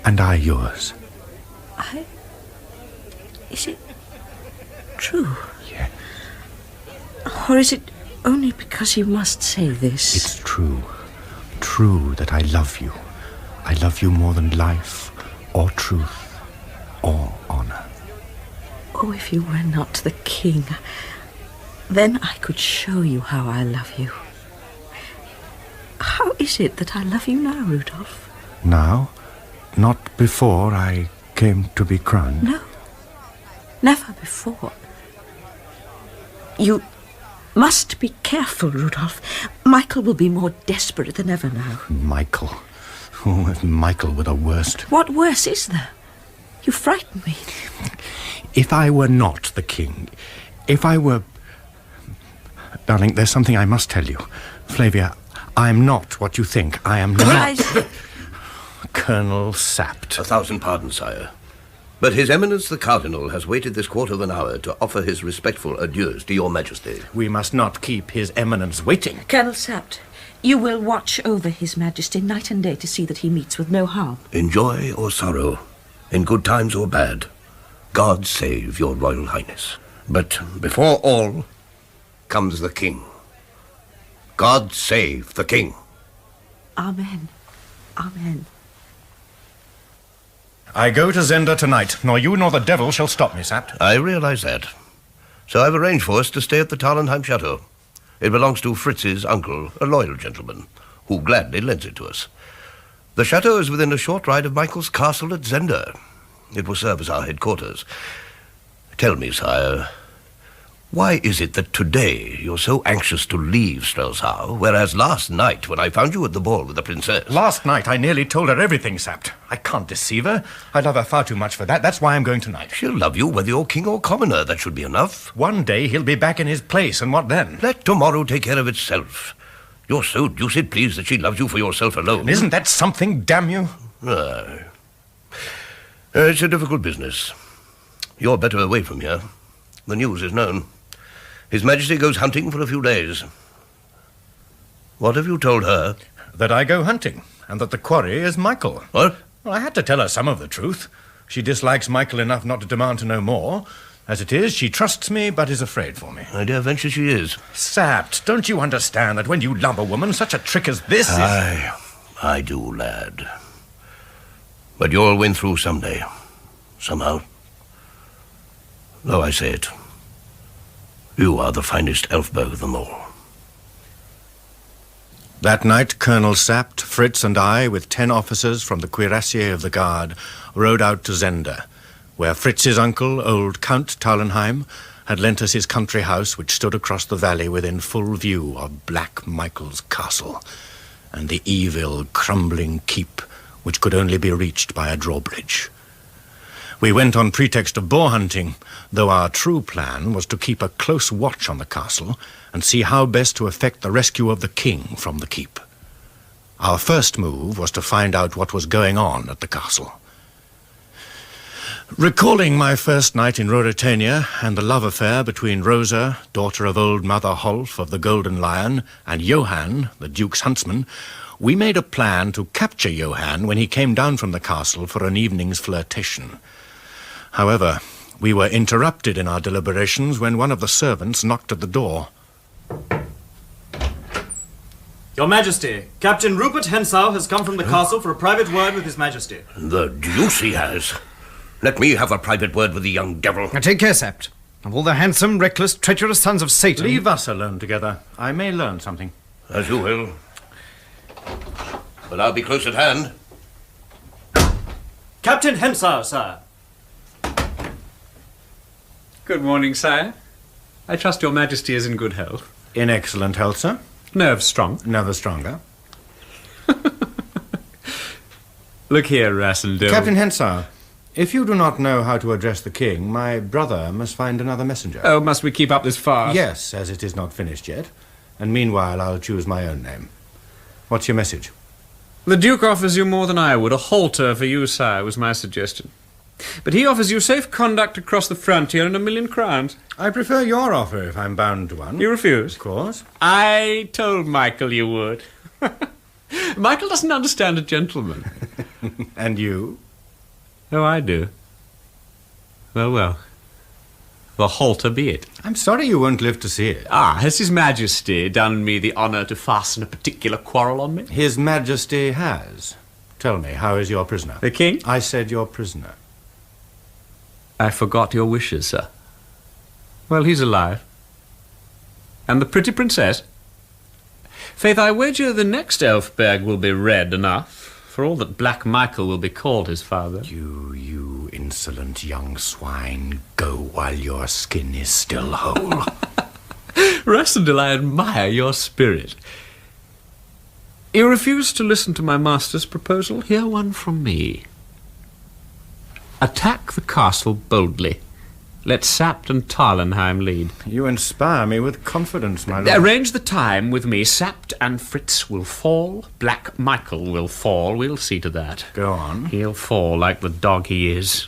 And I yours. Is it true? Yes. Or is it only because you must say this? It's true. True that I love you. I love you more than life, or truth, or honor. Oh, if you were not the king, then I could show you how I love you. How is it that I love you now, Rudolf? Now? Not before I came to be crowned? No. Never before. You must be careful, Rudolf. Michael will be more desperate than ever now. Michael. Oh, if Michael were the worst. What worse is there? You frighten me. If I were not the king, if I were... Darling, there's something I must tell you. Flavia, I'm not what you think. I am not... Colonel Sapt. 1,000 pardons, sire. But His Eminence the Cardinal has waited this quarter of an hour to offer his respectful adieus to your Majesty. We must not keep His Eminence waiting. Colonel Sapt, you will watch over His Majesty night and day to see that he meets with no harm. In joy or sorrow, in good times or bad, God save your Royal Highness. But before all comes the King. God save the King. Amen. Amen. I go to Zenda tonight. Nor you nor the devil shall stop me, Sapt. I realize that. So I've arranged for us to stay at the Tarlenheim Chateau. It belongs to Fritz's uncle, a loyal gentleman, who gladly lends it to us. The chateau is within a short ride of Michael's castle at Zenda. It will serve as our headquarters. Tell me, sire, why is it that today you're so anxious to leave Strelsau, whereas last night, when I found you at the ball with the princess... Last night I nearly told her everything, Sapt. I can't deceive her. I love her far too much for that. That's why I'm going tonight. She'll love you whether you're king or commoner. That should be enough. One day he'll be back in his place, and what then? Let tomorrow take care of itself. You're so deuced pleased that she loves you for yourself alone. And isn't that something, damn you? It's a difficult business. You're better away from here. The news is known. His Majesty goes hunting for a few days. What have you told her? That I go hunting, and that the quarry is Michael. What? Well, I had to tell her some of the truth. She dislikes Michael enough not to demand to know more. As it is, she trusts me, but is afraid for me. I dare venture she is. Sapt, don't you understand that when you love a woman, such a trick as this is... I do, lad. But you'll win through someday. Somehow. Though I say it, you are the finest Elfberg of them all. That night, Colonel Sapt, Fritz, and I, with 10 officers from the cuirassier of the guard, rode out to Zenda, where Fritz's uncle, old Count Tarlenheim, had lent us his country house, which stood across the valley within full view of Black Michael's castle, and the evil, crumbling keep, which could only be reached by a drawbridge. We went on pretext of boar hunting, though our true plan was to keep a close watch on the castle and see how best to effect the rescue of the king from the keep. Our first move was to find out what was going on at the castle. Recalling my first night in Ruritania and the love affair between Rosa, daughter of old Mother Holf of the Golden Lion, and Johann, the Duke's huntsman, we made a plan to capture Johann when he came down from the castle for an evening's flirtation. However, we were interrupted in our deliberations when one of the servants knocked at the door. Your Majesty, Captain Rupert of Hentzau has come from the castle for a private word with His Majesty. The deuce he has. Let me have a private word with the young devil. Now take care, Sapt. Of all the handsome, reckless, treacherous sons of Satan... Leave us alone together. I may learn something. As you will. But I'll be close at hand. Captain Hentzau, sir. Good morning, sire. I trust your Majesty is in good health. In excellent health, sir. Nerves strong. Never stronger. Look here, Rassendyll. Captain Hentzau, if you do not know how to address the king, my brother must find another messenger. Oh, must we keep up this farce? Yes, as it is not finished yet. And meanwhile, I'll choose my own name. What's your message? The Duke offers you more than I would. A halter for you, sire, was my suggestion. But he offers you safe conduct across the frontier and 1,000,000 crowns. I prefer your offer if I'm bound to one. You refuse? Of course. I told Michael you would. Michael doesn't understand a gentleman. And you? Oh, I do. Well. The halter be it. I'm sorry you won't live to see it. Has His Majesty done me the honour to fasten a particular quarrel on me? His Majesty has. Tell me, how is your prisoner? The king? I said your prisoner. I forgot your wishes, sir. Well, he's alive. And the pretty princess? Faith, I wager the next Elfberg will be red enough. for all that Black Michael will be called his father. You insolent young swine, go while your skin is still whole. Rassendyll, I admire your spirit. You refuse to listen to my master's proposal? Hear one from me. Attack the castle boldly. Let Sapt and Tarlenheim lead. You inspire me with confidence, my lord. Arrange the time with me. Sapt and Fritz will fall. Black Michael will fall. We'll see to that. Go on. He'll fall like the dog he is.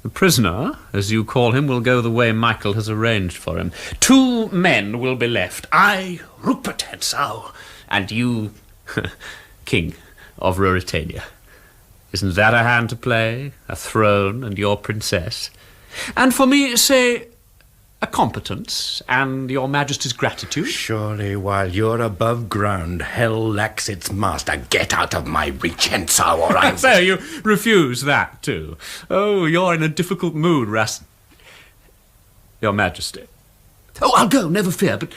The prisoner, as you call him, will go the way Michael has arranged for him. 2 men will be left. I, Rupert Hentzau, and you, King of Ruritania. Isn't that a hand to play? A throne and your princess? And for me, say, a competence and your majesty's gratitude. Surely, while you're above ground, hell lacks its master. Get out of my reach, Hentzau, or I... So you refuse that, too? Oh, you're in a difficult mood, Your Majesty. Oh, I'll go, never fear, but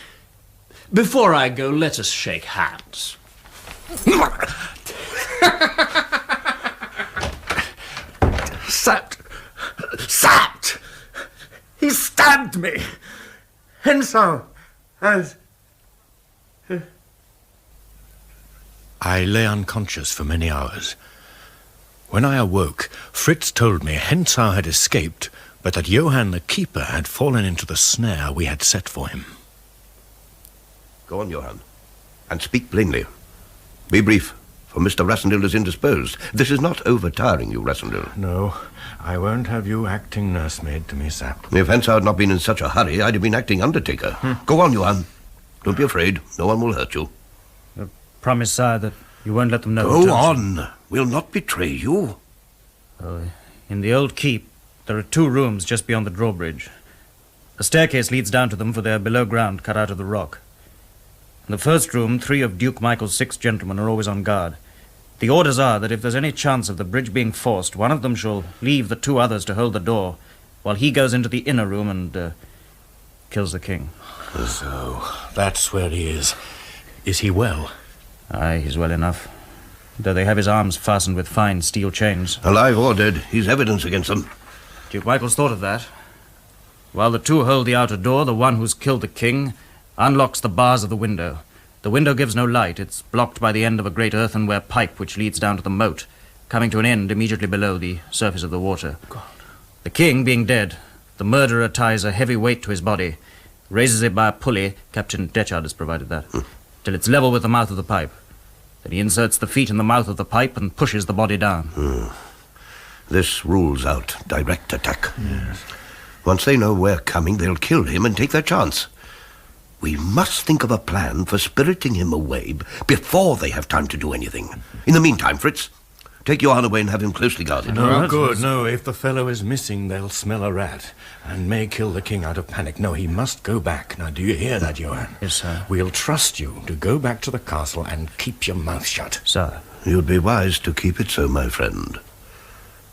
before I go, let us shake hands. Sapped! He stabbed me! Hentzau has... I lay unconscious for many hours. When I awoke, Fritz told me Hentzau had escaped, but that Johann the Keeper had fallen into the snare we had set for him. Go on, Johann, and speak plainly. Be brief, for Mr. Rassendyll is indisposed. This is not overtiring you, Rassendyll. No, I won't have you acting nursemaid to me, Sapt. If Hentzau had not been in such a hurry, I'd have been acting undertaker. Go on, Johann. Don't be afraid. No one will hurt you. Promise, sire, that you won't let them know. Go on. We'll not betray you. In the old keep, there are 2 rooms just beyond the drawbridge. A staircase leads down to them, for they are below ground, cut out of the rock. In the first room, 3 of Duke Michael's 6 gentlemen are always on guard. The orders are that if there's any chance of the bridge being forced, one of them shall leave the 2 others to hold the door, while he goes into the inner room and kills the king. So, that's where he is. Is he well? Aye, he's well enough, though they have his arms fastened with fine steel chains. Alive or dead, he's evidence against them. Duke Michael's thought of that. While the 2 hold the outer door, the one who's killed the king unlocks the bars of the window. The window gives no light. It's blocked by the end of a great earthenware pipe which leads down to the moat, coming to an end immediately below the surface of the water. God. The king being dead, the murderer ties a heavy weight to his body, raises it by a pulley, Captain Detchard has provided that, till it's level with the mouth of the pipe. Then he inserts the feet in the mouth of the pipe and pushes the body down. This rules out direct attack. Yes. Once they know we're coming, they'll kill him and take their chance. We must think of a plan for spiriting him away before they have time to do anything. In the meantime, Fritz, take Johann away and have him closely guarded. No, good. No, if the fellow is missing, they'll smell a rat and may kill the king out of panic. No, he must go back. Now, do you hear that, Johann? Yes, sir. We'll trust you to go back to the castle and keep your mouth shut. Sir. You'd be wise to keep it so, my friend.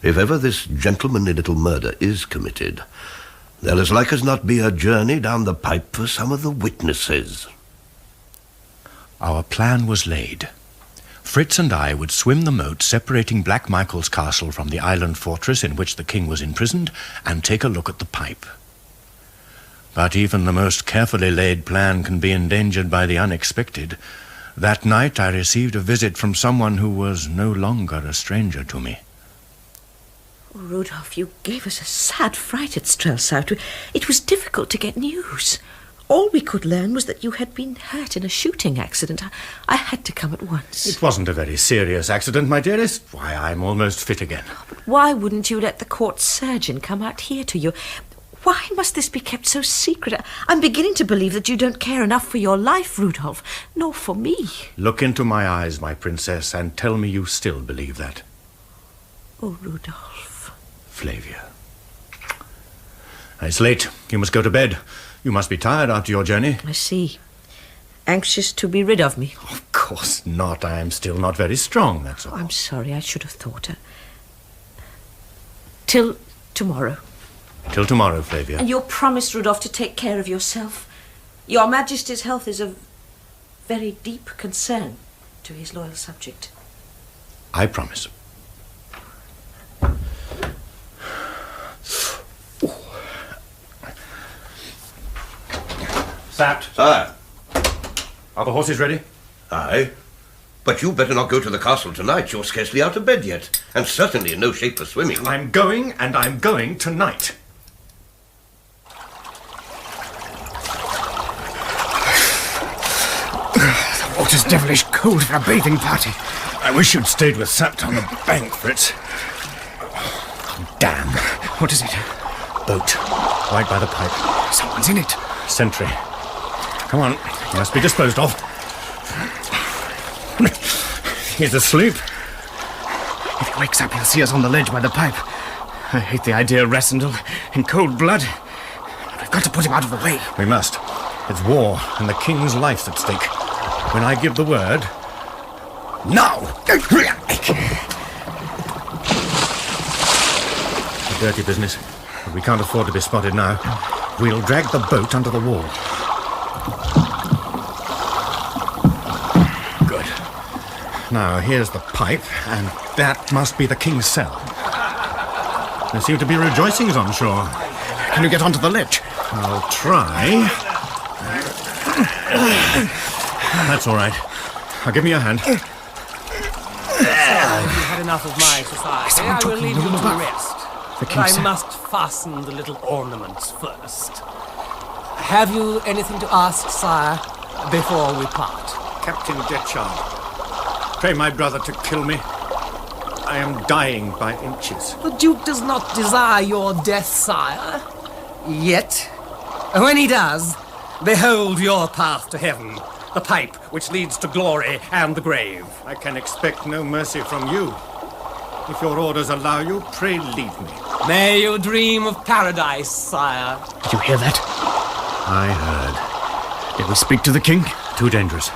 If ever this gentlemanly little murder is committed, there'll as like as not be a journey down the pipe for some of the witnesses. Our plan was laid. Fritz and I would swim the moat separating Black Michael's castle from the island fortress in which the king was imprisoned and take a look at the pipe. But even the most carefully laid plan can be endangered by the unexpected. That night I received a visit from someone who was no longer a stranger to me. Oh, Rudolf, you gave us a sad fright at Strelsau. It was difficult to get news. All we could learn was that you had been hurt in a shooting accident. I had to come at once. It wasn't a very serious accident, my dearest. Why, I'm almost fit again. But why wouldn't you let the court surgeon come out here to you? Why must this be kept so secret? I'm beginning to believe that you don't care enough for your life, Rudolf, nor for me. Look into my eyes, my princess, and tell me you still believe that. Oh, Rudolf. Flavia. It's late. You must go to bed. You must be tired after your journey. I see. Anxious to be rid of me. Of course not. I am still not very strong, that's all. Oh, I'm sorry. I should have thought it. Till tomorrow. Till tomorrow, Flavia. And you'll promise, Rudolf, to take care of yourself. Your Majesty's health is of very deep concern to his loyal subject. I promise. Sapt. Sire. Are the horses ready? Aye. But you better not go to the castle tonight. You're scarcely out of bed yet, and certainly in no shape for swimming. I'm going, and I'm going tonight. The water's devilish cold for a bathing party. I wish you'd stayed with Sapt on the bank, Fritz. Oh, damn. What is it? Boat. Right by the pipe. Someone's in it. Sentry. Come on. He must be disposed of. He's asleep. If he wakes up, he'll see us on the ledge by the pipe. I hate the idea of Rassendyll in cold blood. We've got to put him out of the way. We must. It's war, and the king's life's at stake. When I give the word... Now! A dirty business, but we can't afford to be spotted now. We'll drag the boat under the wall. Good. Now, here's the pipe, and that must be the king's cell. There seem to be rejoicings on shore. Can you get onto the ledge? I'll try. That's all right. Now, give me your hand. You've had enough of my society. I will leave you to rest. But I must fasten the little ornaments first. Have you anything to ask, sire, before we part? Captain Detchard, pray my brother to kill me. I am dying by inches. The Duke does not desire your death, sire. Yet. When he does, behold your path to heaven. The pipe which leads to glory and the grave. I can expect no mercy from you. If your orders allow you, pray leave me. May you dream of paradise, sire. Did you hear that? I heard. Did we speak to the king? Too dangerous.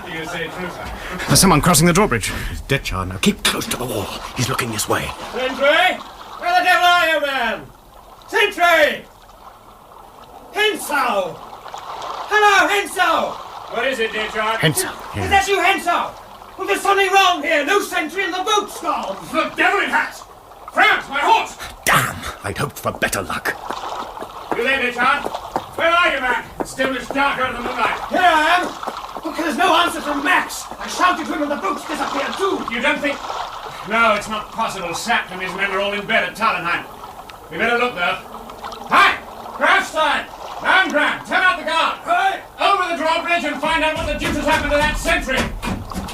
You say true, sir. There's someone crossing the drawbridge. It's Detchard now. Keep close to the wall. He's looking this way. Sentry! Where the devil are you, man? Sentry! Hentzau! Hello, Hentzau! What is it, Detchard? Hentzau. Is that you, Hentzau? Well, there's something wrong here. No sentry and the boat's gone. The devil it has! France, my horse! Damn! I'd hoped for better luck. You there, Detchard? Where are you, man? It's still much darker in the moonlight. Here I am. Look, there's no answer from Max. I shouted to him and the boat's disappeared too. You don't think... No, it's not possible. Sapt and his men are all in bed at Tallenheim. We better look, though. Hi! Grafstein! Landgraf, turn out the guard! Right! Over the drawbridge and find out what the deuce has happened to that sentry!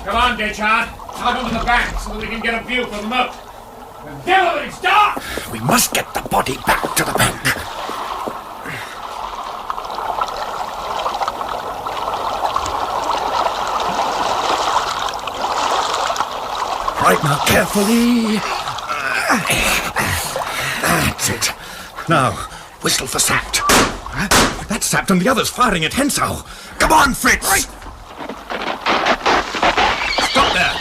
Come on, Detchard. Out onto the bank so that we can get a view from the moat. The devil, it's dark! We must get the body back to the bank. Right now, carefully. That's it. Now, whistle for Sapt. That's Sapt and the others firing at Hentzau. Come on, Fritz! Right. Stop there!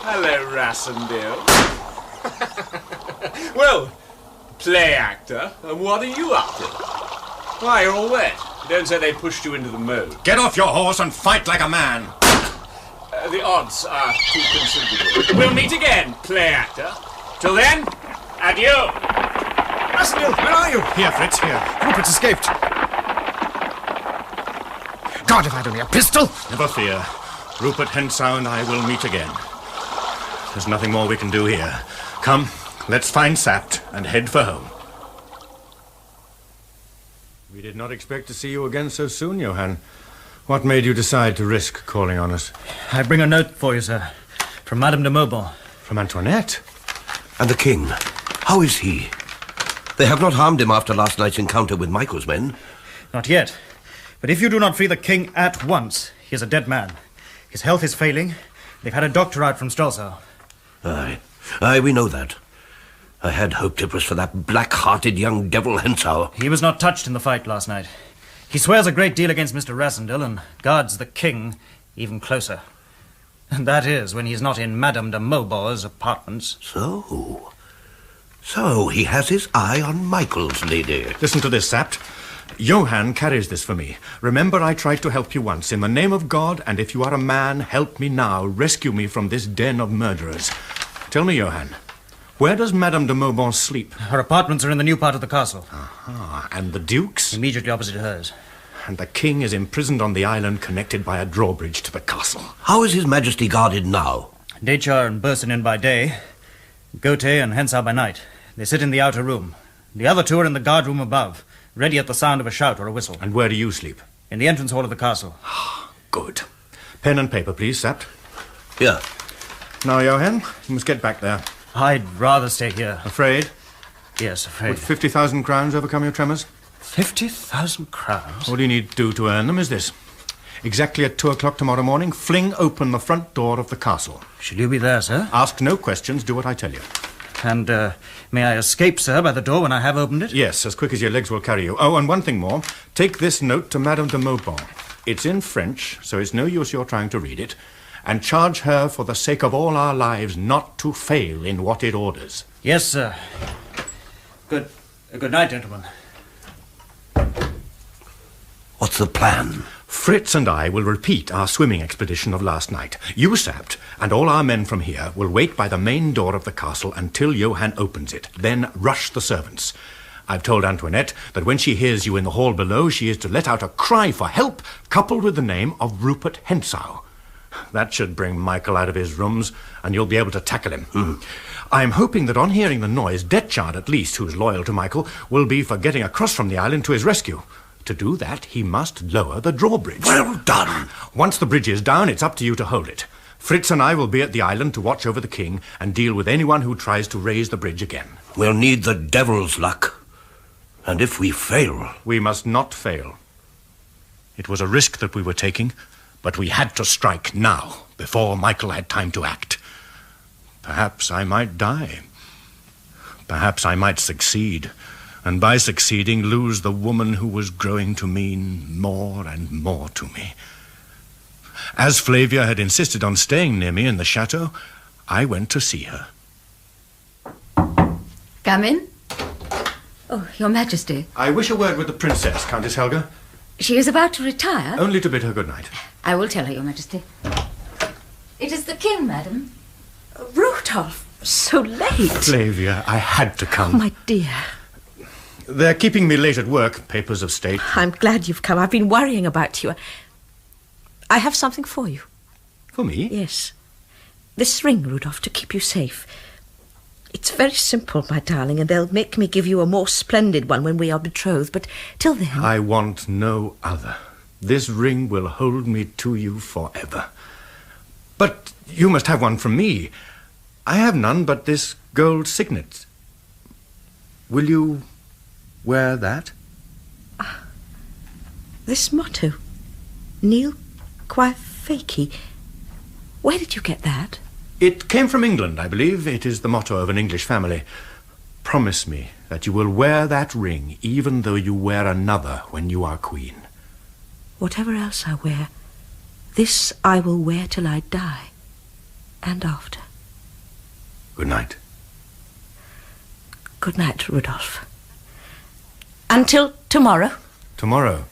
Hello, Rassendyll. Well, play actor, and what are you up to? Why, you're all wet. Don't say they pushed you into the moat. Get off your horse and fight like a man. The odds are too considerable. We'll meet again, play actor. Till then, adieu. Rassendyll, where are you? Here, Fritz, here. Rupert's escaped. God, if I'd only a pistol! Never fear. Rupert Hentzau and I will meet again. There's nothing more we can do here. Come, let's find Sapt and head for home. We did not expect to see you again so soon, Johann. What made you decide to risk calling on us? I bring a note for you, sir. From Madame de Mauban. From Antoinette? And the king, how is he? They have not harmed him after last night's encounter with Michael's men. Not yet. But if you do not free the king at once, he is a dead man. His health is failing. They've had a doctor out from Strelsau. Aye, we know that. I had hoped it was for that black-hearted young devil Hentzau. He was not touched in the fight last night. He swears a great deal against Mr. Rassendyll and guards the king even closer. And that is when he's not in Madame de Mauban's apartments. So he has his eye on Michael's lady. Listen to this, Sapt. Johann carries this for me. Remember, I tried to help you once. In the name of God, and if you are a man, help me now. Rescue me from this den of murderers. Tell me, Johann, where does Madame de Maubon sleep? Her apartments are in the new part of the castle. Aha. And the Duke's? Immediately opposite hers. And the king is imprisoned on the island connected by a drawbridge to the castle. How is His Majesty guarded now? Dechar and Bersonin by day, Gautier and Hentzau by night. They sit in the outer room. The other two are in the guard room above, ready at the sound of a shout or a whistle. And where do you sleep? In the entrance hall of the castle. Good. Pen and paper, please, Sapt. Here. Now, Johann, you must get back there. I'd rather stay here. Afraid? Yes, afraid. Would 50,000 crowns overcome your tremors? 50,000 crowns? All you need do to earn them is this. Exactly at 2 o'clock tomorrow morning, fling open the front door of the castle. Shall you be there, sir? Ask no questions, do what I tell you. And, may I escape, sir, by the door when I have opened it? Yes, as quick as your legs will carry you. Oh, and one thing more. Take this note to Madame de Maubon. It's in French, so it's no use your trying to read it. And charge her for the sake of all our lives not to fail in what it orders. Yes, sir. Good night, gentlemen. What's the plan? Fritz and I will repeat our swimming expedition of last night. You, Sapt, and all our men from here will wait by the main door of the castle until Johann opens it. Then rush the servants. I've told Antoinette that when she hears you in the hall below, she is to let out a cry for help, coupled with the name of Rupert Hentzau. That should bring Michael out of his rooms, and you'll be able to tackle him. I'm hoping that on hearing the noise, Detchard, at least, who's loyal to Michael, will be for getting across from the island to his rescue. To do that, he must lower the drawbridge. Well done. Once the bridge is down, it's up to you to hold it. Fritz and I will be at the island to watch over the king and deal with anyone who tries to raise the bridge again. We'll need the devil's luck. And if we fail... We must not fail. It was a risk that we were taking, but we had to strike now, before Michael had time to act. Perhaps I might die. Perhaps I might succeed, and by succeeding lose the woman who was growing to mean more and more to me. As Flavia had insisted on staying near me in the chateau, I went to see her. Come in. Oh, Your Majesty. I wish a word with the princess, Countess Helga. She is about to retire. Only to bid her good night. I will tell her, Your Majesty. It is the king, madam. Rudolf, so late. Flavia, I had to come. Oh, my dear. They're keeping me late at work, papers of state. I'm glad you've come. I've been worrying about you. I have something for you. For me? Yes. This ring, Rudolf, to keep you safe. It's very simple, my darling, and they'll make me give you a more splendid one when we are betrothed, but till then... I want no other. This ring will hold me to you forever. But you must have one from me. I have none but this gold signet. Will you wear that? This motto, Nil Qua Feci. Where did you get that? It came from England, I believe. It is the motto of an English family. Promise me that you will wear that ring, even though you wear another when you are queen. Whatever else I wear, this I will wear till I die, and after. Good night. Good night, Rudolf. Until tomorrow. Tomorrow?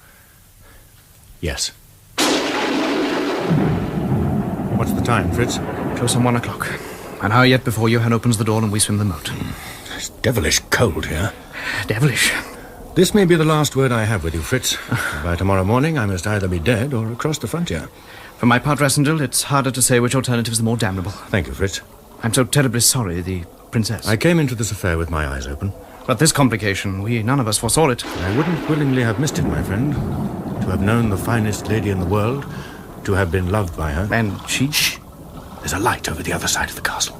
Yes. What's the time, Fritz? Close on 1 o'clock. An hour yet before Johann opens the door and we swim the moat. It's devilish cold here. Devilish. This may be the last word I have with you, Fritz. By tomorrow morning, I must either be dead or across the frontier. For my part, Rassendyll, it's harder to say which alternative is the more damnable. Thank you, Fritz. I'm so terribly sorry, the princess. I came into this affair with my eyes open. But this complication, we none of us foresaw it. I wouldn't willingly have missed it, my friend. To have known the finest lady in the world, to have been loved by her. And she? Shh! There's a light over the other side of the castle.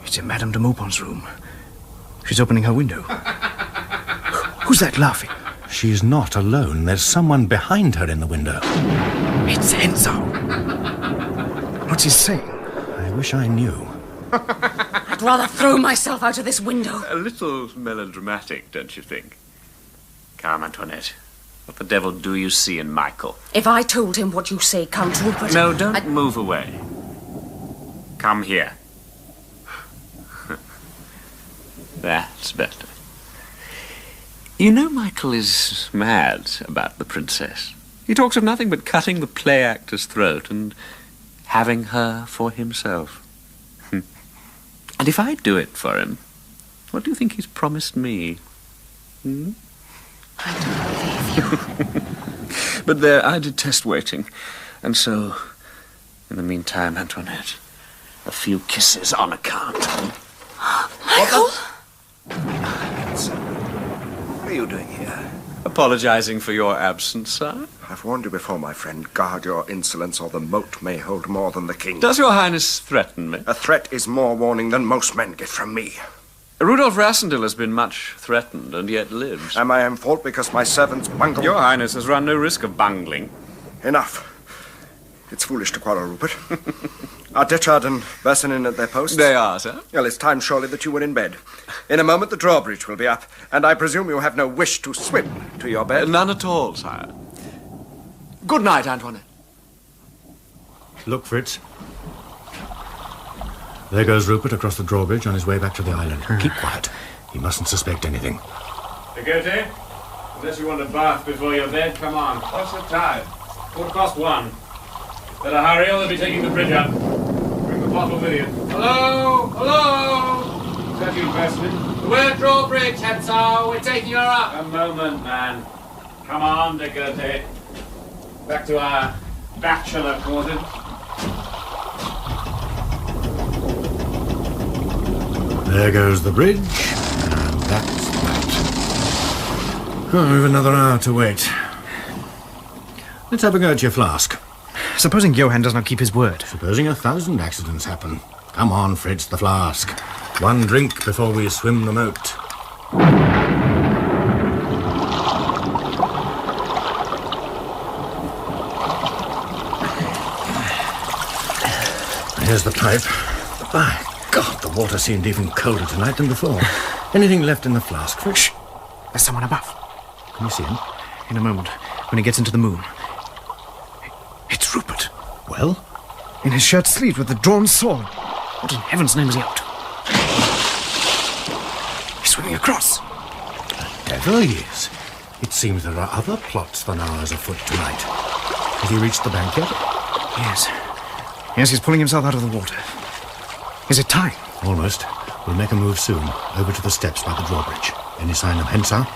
It's in Madame de Maubon's room. She's opening her window. Who's that laughing? She's not alone. There's someone behind her in the window. It's Hentzau. What's he saying? I wish I knew. I'd rather throw myself out of this window. A little melodramatic, don't you think? Come, Antoinette. What the devil do you see in Michael? If I told him what you say, Count Rupert... No, don't move away. Come here. That's better. You know Michael is mad about the princess. He talks of nothing but cutting the play actor's throat and having her for himself. And if I do it for him, what do you think he's promised me? I don't believe you. But there, I detest waiting. And so, in the meantime, Antoinette, a few kisses on account. Michael? What are you doing here? Apologizing for your absence, sir. I've warned you before, my friend. Guard your insolence, or the moat may hold more than the king. Does your highness threaten me? A threat is more warning than most men get from me. Rudolf Rassendyll has been much threatened, and yet lives. Am I in fault because my servants bungle? Your highness has run no risk of bungling. Enough. It's foolish to quarrel, Rupert. Are Detchard and Bersonin at their posts? They are, sir. Well, it's time surely that you were in bed. In a moment the drawbridge will be up, and I presume you have no wish to swim to your bed? None at all, sire. Good night, Antoinette. Look, Fritz. There goes Rupert across the drawbridge on his way back to the island. Keep quiet. He mustn't suspect anything. Goethe, unless you want a bath before your bed, come on. What's the time? 1:15. Better hurry or they'll be taking the bridge up. Bring the bottle with you. Hello? Hello? Is that you, Bersonin? We're at drawbridge, Hentzau. We're taking her up. A moment, man. Come on, de Goethe. Back to our bachelor quarters. There goes the bridge, and that's that. Oh, we've another hour to wait. Let's have a go at your flask. Supposing Johann does not keep his word. Supposing 1,000 accidents happen. Come on, Fritz, the flask. One drink before we swim the moat. Here's the pipe. By God, the water seemed even colder tonight than before. Anything left in the flask, Fritz? Shh! There's someone above. Can you see him? In a moment, when he gets into the moon. It's Rupert. Well? In his shirt sleeves with the drawn sword. What in heaven's name is he up to? He's swimming across. Devil he is. It seems there are other plots than ours afoot tonight. Has he reached the bank yet? Yes. Yes, he's pulling himself out of the water. Is it time? Almost. We'll make a move soon, over to the steps by the drawbridge. Any sign of Hentzau?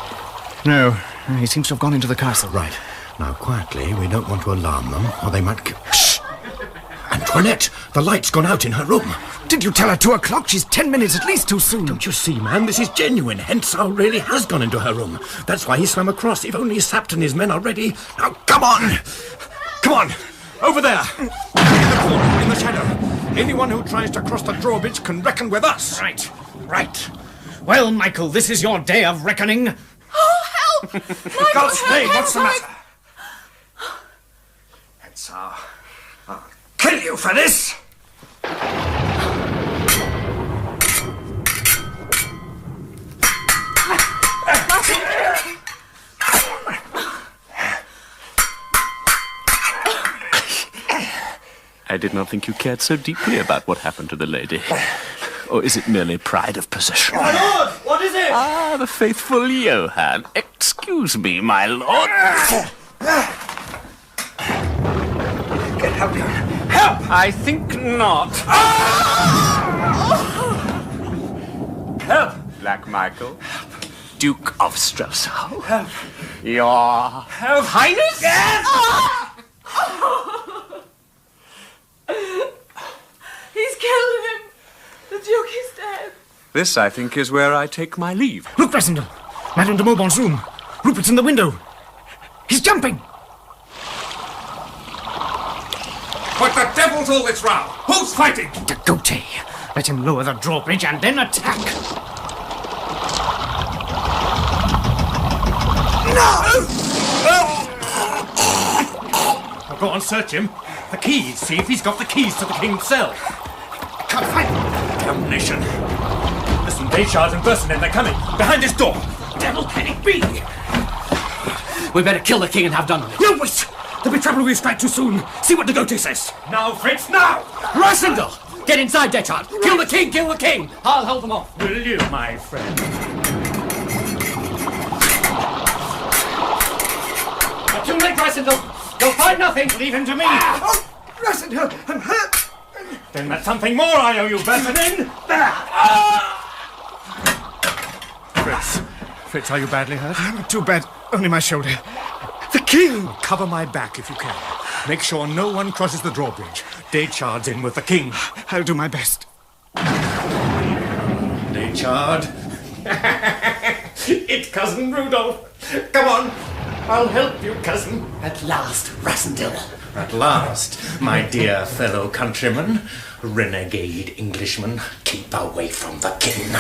No, he seems to have gone into the castle. Right. Now, quietly, we don't want to alarm them, or they might Shh! Antoinette! The light's gone out in her room. Did you tell her 2 o'clock? She's 10 minutes at least too soon. Don't you see, man? This is genuine. Hentzau really has gone into her room. That's why he swam across. If only Sapt and his men are ready. Now, come on! Come on! Over there! In the corner, in the shadow. Anyone who tries to cross the drawbridge can reckon with us. Right, right. Well, Michael, this is your day of reckoning. Oh, help! Michael, God's name, help, what's the matter? Hentzau, I'll kill you for this! I did not think you cared so deeply about what happened to the lady. Or is it merely pride of possession? My lord, what is it? Ah, the faithful Johann. Excuse me, my lord. Get help, Johann. Help! I think not. Help! Black Michael, Duke of Strelsau. Help! Your Help! Highness? Yes! He's killed him. The Duke is dead. This, I think, is where I take my leave. Look, Rassendyll. Madame de Maubon's room. Rupert's in the window. He's jumping. What the devil's all this row? Who's fighting? De Goethe. Let him lower the drawbridge and then attack. No! Well, go on, search him. The keys. See if he's got the keys to the king's cell. Can't find him. Damnation. Listen, Detchard and Bersonin, they're coming. Behind this door. Devil can it be? We better kill the king and have done with it. No, wait! There'll be trouble if we strike too soon. See what de Goethe says. Now, Fritz, now! Rassendyll! Get inside, Detchard! Kill the king! Kill the king! I'll hold them off. Will you, my friend? Rassendyll! You'll find nothing! Leave him to me! Oh, Rassendyll, I'm hurt! Then that's something more I owe you, Berthinin! Fritz, are you badly hurt? Not too bad. Only my shoulder. The king! Cover my back if you can. Make sure no one crosses the drawbridge. Daychard's in with the king. I'll do my best. Daychard. It's Cousin Rudolf. Come on. I'll help you, cousin. At last, Rassendyll. At last, my dear fellow countryman, renegade Englishman, Keep away from the king.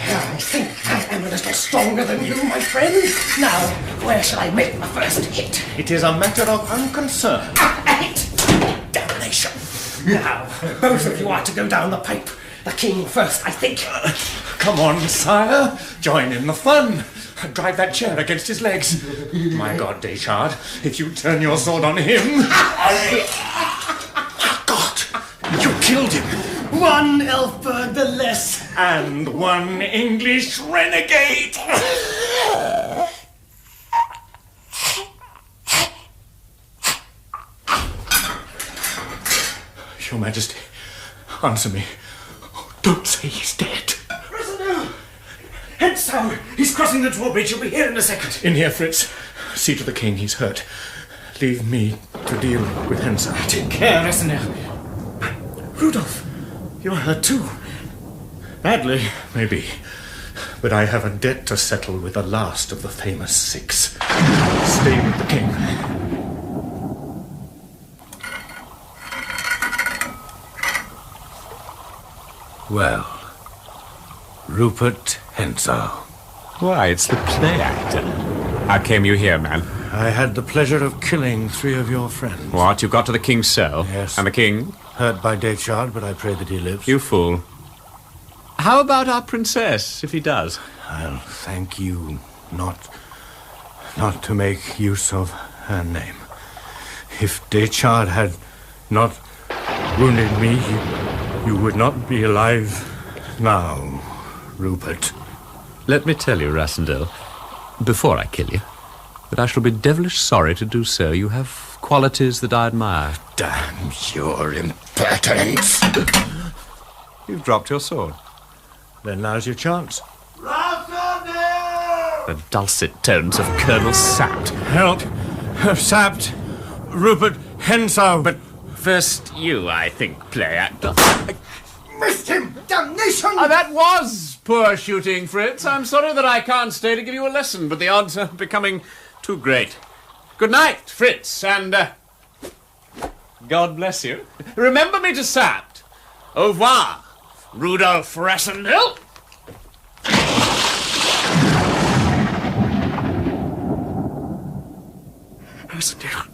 I think I am a little stronger than you, my friend. Now, where shall I make my first hit? It is a matter of unconcern. Damnation. Now, both of you are to go down the pipe. The king first, I think. Come on, sire. Join in the fun. Drive that chair against his legs. My God, Daychard, if you turn your sword on him... God, you killed him. One Elfberg the less. And one English renegade. Your Majesty, answer me. Don't say he's dead. Prisoner! Hentzau! He's crossing the drawbridge. He'll be here in a second. In here, Fritz. See to the king. He's hurt. Leave me to deal with Hentzau. Take care, Rassendyll. Rudolf, you're hurt too. Badly, maybe. But I have a debt to settle with the last of the famous six. Stay with the king. Well, Rupert Hentzau. Why, it's the play actor. How came you here, man? I had the pleasure of killing 3 of your friends. What, you got to the king's cell? Yes. And the king? Hurt by Daychard, but I pray that he lives. You fool. How about our princess, if he does? I'll thank you not to make use of her name. If Daychard had not wounded me, you would not be alive now, Rupert. Let me tell you, Rassendyll, before I kill you, that I shall be devilish sorry to do so. You have qualities that I admire. Damn your impertinence! You've dropped your sword. Then now's your chance. The dulcet tones of Colonel Sapt. Help! Sapt! Rupert Hentzau! But first you, I think, play actor. Missed him! Damnation! That was poor shooting, Fritz. I'm sorry that I can't stay to give you a lesson, but the odds are becoming too great. Good night, Fritz, and God bless you. Remember me to Sapt. Au revoir, Rudolf Rassendyll. Rassendyll.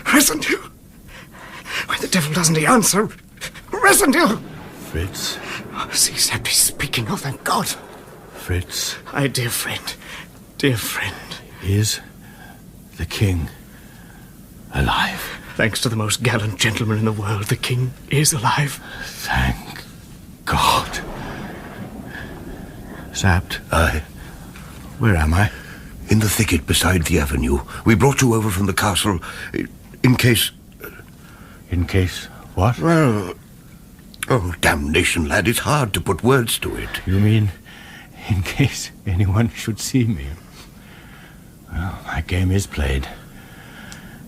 Rassendyll! Why the devil doesn't he answer? Rassendyll! Fritz. Oh, see, Sepp, he's speaking. Oh, thank God. Fritz. My dear friend. Dear friend. Is the king alive? Thanks to the most gallant gentleman in the world, the king is alive. Thank God. Sapt. Where am I? In the thicket beside the avenue. We brought you over from the castle in case... In case what? Well... Oh, damnation, lad, it's hard to put words to it. You mean in case anyone should see me? Well, my game is played.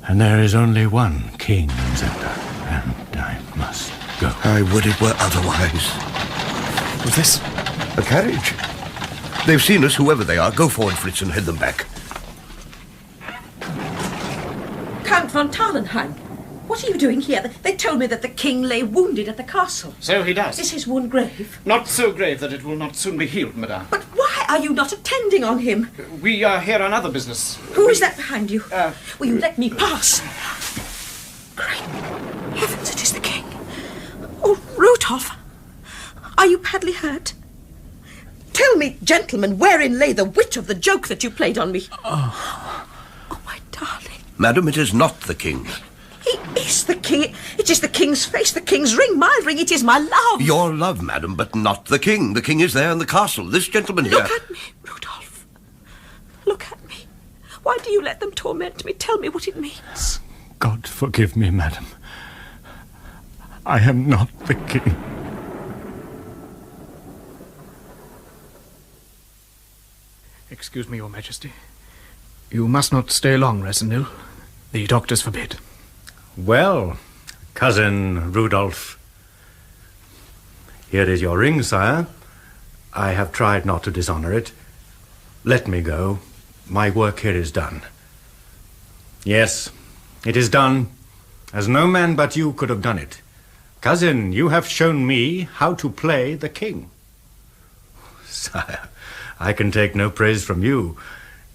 And there is only one king in Zenda, and I must go. I would it were otherwise. Was this? A carriage. They've seen us, whoever they are. Go forward, Fritz, and head them back. Count von Tarlenheim, what are you doing here? They told me that the king lay wounded at the castle. So he does. Is his wound grave? Not so grave that it will not soon be healed, madame. But why are you not attending on him? We are here on other business. Who is that behind you? Will you let me pass? Great heavens, it is the king. Oh, Rudolf, are you badly hurt? Tell me, gentlemen, wherein lay the wit of the joke that you played on me? Oh, my darling. Madam, it is not the king. He is the king. It is the king's face, the king's ring, my ring. It is my love. Your love, madam, but not the king. The king is there in the castle. This gentleman here... Look at me, Rudolf. Look at me. Why do you let them torment me? Tell me what it means. God forgive me, madam. I am not the king. Excuse me, Your Majesty. You must not stay long, Rassendyll. The doctors forbid. Well, cousin Rudolf, here is your ring, sire. I have tried not to dishonor it. Let me go. My work here is done. Yes, it is done, as no man but you could have done it. Cousin, you have shown me how to play the king. Sire, I can take no praise from you.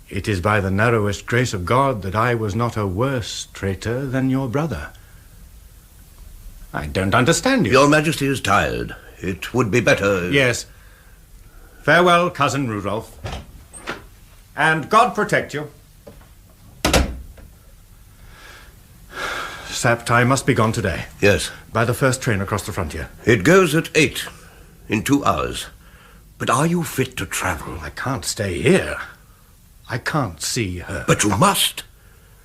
It is by the narrowest grace of God that I was not a worse traitor than your brother. I don't understand you. Your Majesty is tired. It would be better... Yes. Farewell, cousin Rudolf. And God protect you. Sapt, I must be gone today. Yes. By the first train across the frontier. It goes at 8, in 2 hours. But are you fit to travel? I can't stay here. I can't see her. But you must.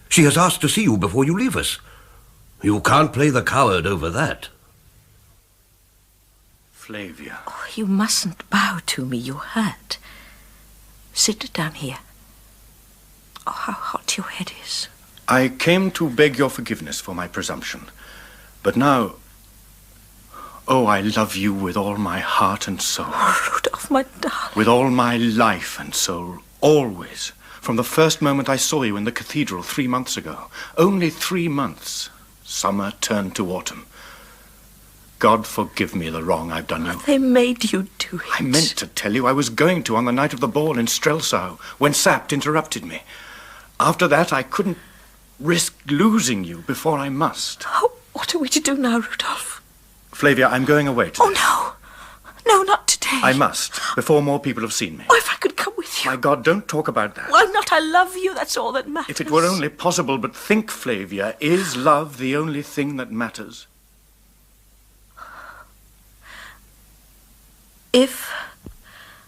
She has asked to see you before you leave us. You can't play the coward over that. Flavia. Oh, you mustn't bow to me. You're hurt. Sit down here. Oh, how hot your head is. I came to beg your forgiveness for my presumption. But now... Oh, I love you with all my heart and soul. Oh, Rudolf, my darling. With all my life and soul, always. From the first moment I saw you in the cathedral 3 months ago. Only 3 months. Summer turned to autumn. God forgive me the wrong I've done you. They made you do it. I meant to tell you I was going to on the night of the ball in Strelsau, when Sapt interrupted me. After that, I couldn't risk losing you before I must. Oh, what are we to do now, Rudolf? Flavia, I'm going away today. Oh, no. No, not today. I must, before more people have seen me. Oh, if I could come with you. My God, don't talk about that. Why not? I love you. That's all that matters. If it were only possible, but think, Flavia, is love the only thing that matters? If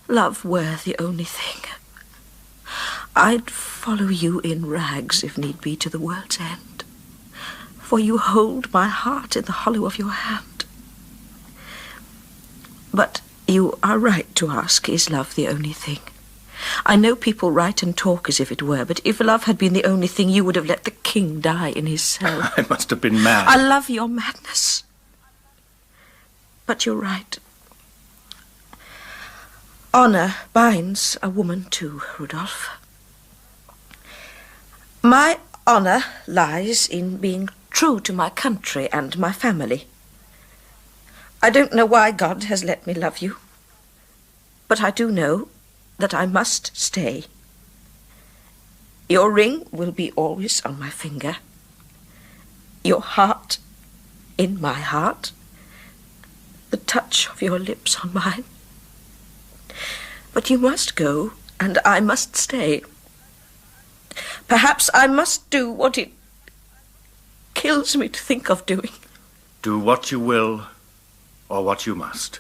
love were the only thing, I'd follow you in rags, if need be, to the world's end. For you hold my heart in the hollow of your hand. But you are right to ask, is love the only thing? I know people write and talk as if it were, but if love had been the only thing, you would have let the king die in his cell. I must have been mad. I love your madness. But you're right. Honor binds a woman too, Rudolf. My honor lies in being true to my country and my family. I don't know why God has let me love you, but I do know that I must stay. Your ring will be always on my finger. Your heart in my heart. The touch of your lips on mine. But you must go, and I must stay. Perhaps I must do what it kills me to think of doing. Do what you will, or what you must.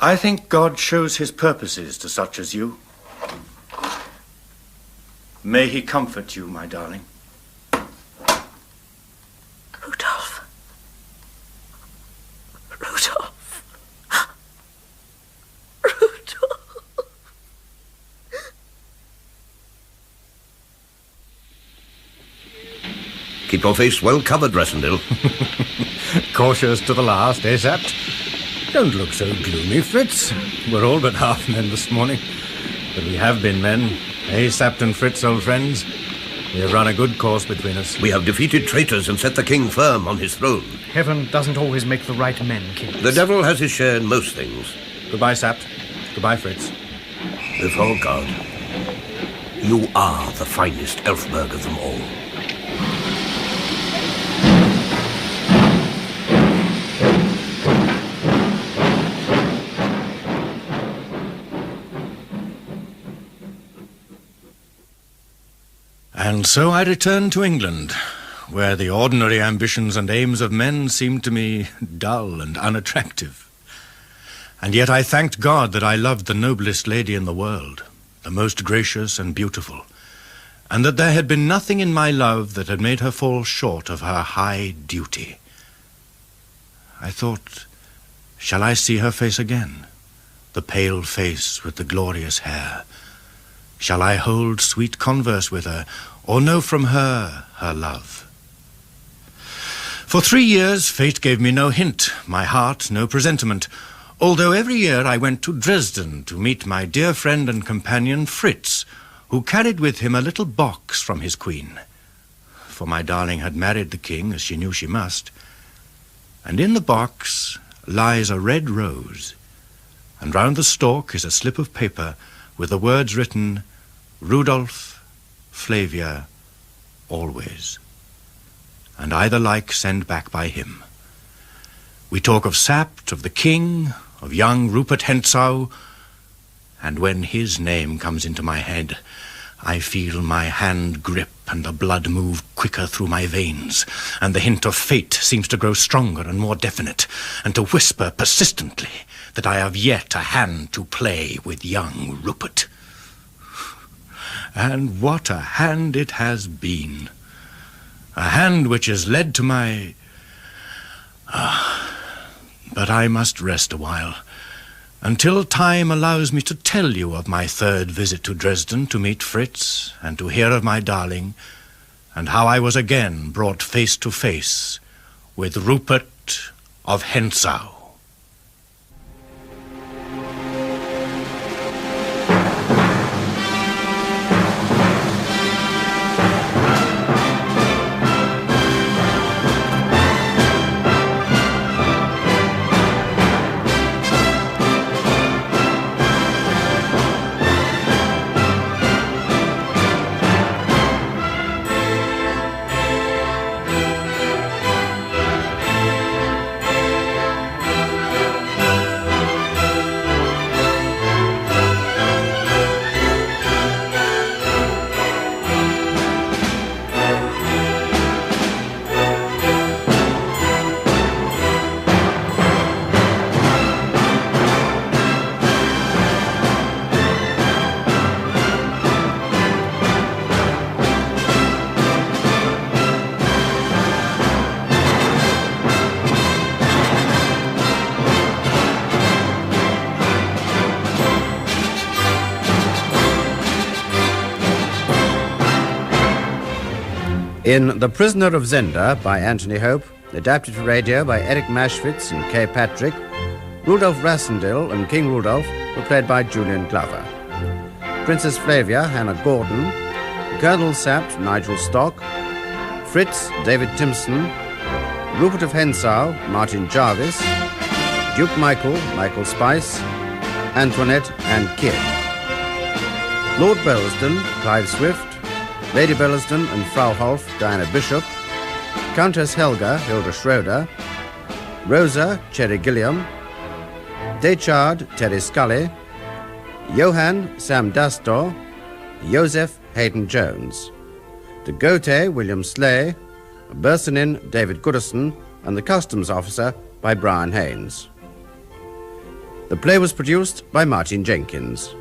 I think God shows his purposes to such as you. May he comfort you, my darling. Rudolf. Rudolf. Rudolf. Keep your face well covered, Rassendyll. Cautious to the last, eh, Sapt? Don't look so gloomy, Fritz. We're all but half men this morning. But we have been men. Eh, Sapt and Fritz, old friends? We have run a good course between us. We have defeated traitors and set the king firm on his throne. Heaven doesn't always make the right men kings. The devil has his share in most things. Goodbye, Sapt. Goodbye, Fritz. Before God, you are the finest Elfberg of them all. And so I returned to England, where the ordinary ambitions and aims of men seemed to me dull and unattractive. And yet I thanked God that I loved the noblest lady in the world, the most gracious and beautiful, and that there had been nothing in my love that had made her fall short of her high duty. I thought, shall I see her face again, the pale face with the glorious hair? Shall I hold sweet converse with her, or know from her love? For 3 years fate gave me no hint, my heart no presentiment, although every year I went to Dresden to meet my dear friend and companion Fritz, who carried with him a little box from his queen. For my darling had married the king, as she knew she must, and in the box lies a red rose, and round the stalk is a slip of paper with the words written, Rudolf, Flavia, always. And I the like send back by him. We talk of Sapt, of the king, of young Rupert Hentzau, and when his name comes into my head, I feel my hand grip and the blood move quicker through my veins, and the hint of fate seems to grow stronger and more definite, and to whisper persistently that I have yet a hand to play with young Rupert. And what a hand it has been. A hand which has led to my... But I must rest a while, until time allows me to tell you of my 3rd visit to Dresden to meet Fritz and to hear of my darling, and how I was again brought face to face with Rupert of Hentzau. In The Prisoner of Zenda by Anthony Hope, adapted for radio by Eric Maschwitz and Kay Patrick, Rudolf Rassendyll and King Rudolf were played by Julian Glover. Princess Flavia, Hannah Gordon, Colonel Sapt, Nigel Stock, Fritz, David Timpson, Rupert of Hentzau, Martin Jarvis, Duke Michael, Michael Spice, Antoinette and Kid. Lord Bellaston, Clive Swift, Lady Bellaston and Frau Holf, Diana Bishop, Countess Helga, Hilda Schroeder, Rosa, Cherry Gilliam, Dechard, Terry Scully, Johann, Sam Dastor, Joseph, Hayden Jones, de Gote, William Slay, Bersanin, David Goodison, and the Customs Officer by Brian Haynes. The play was produced by Martin Jenkins.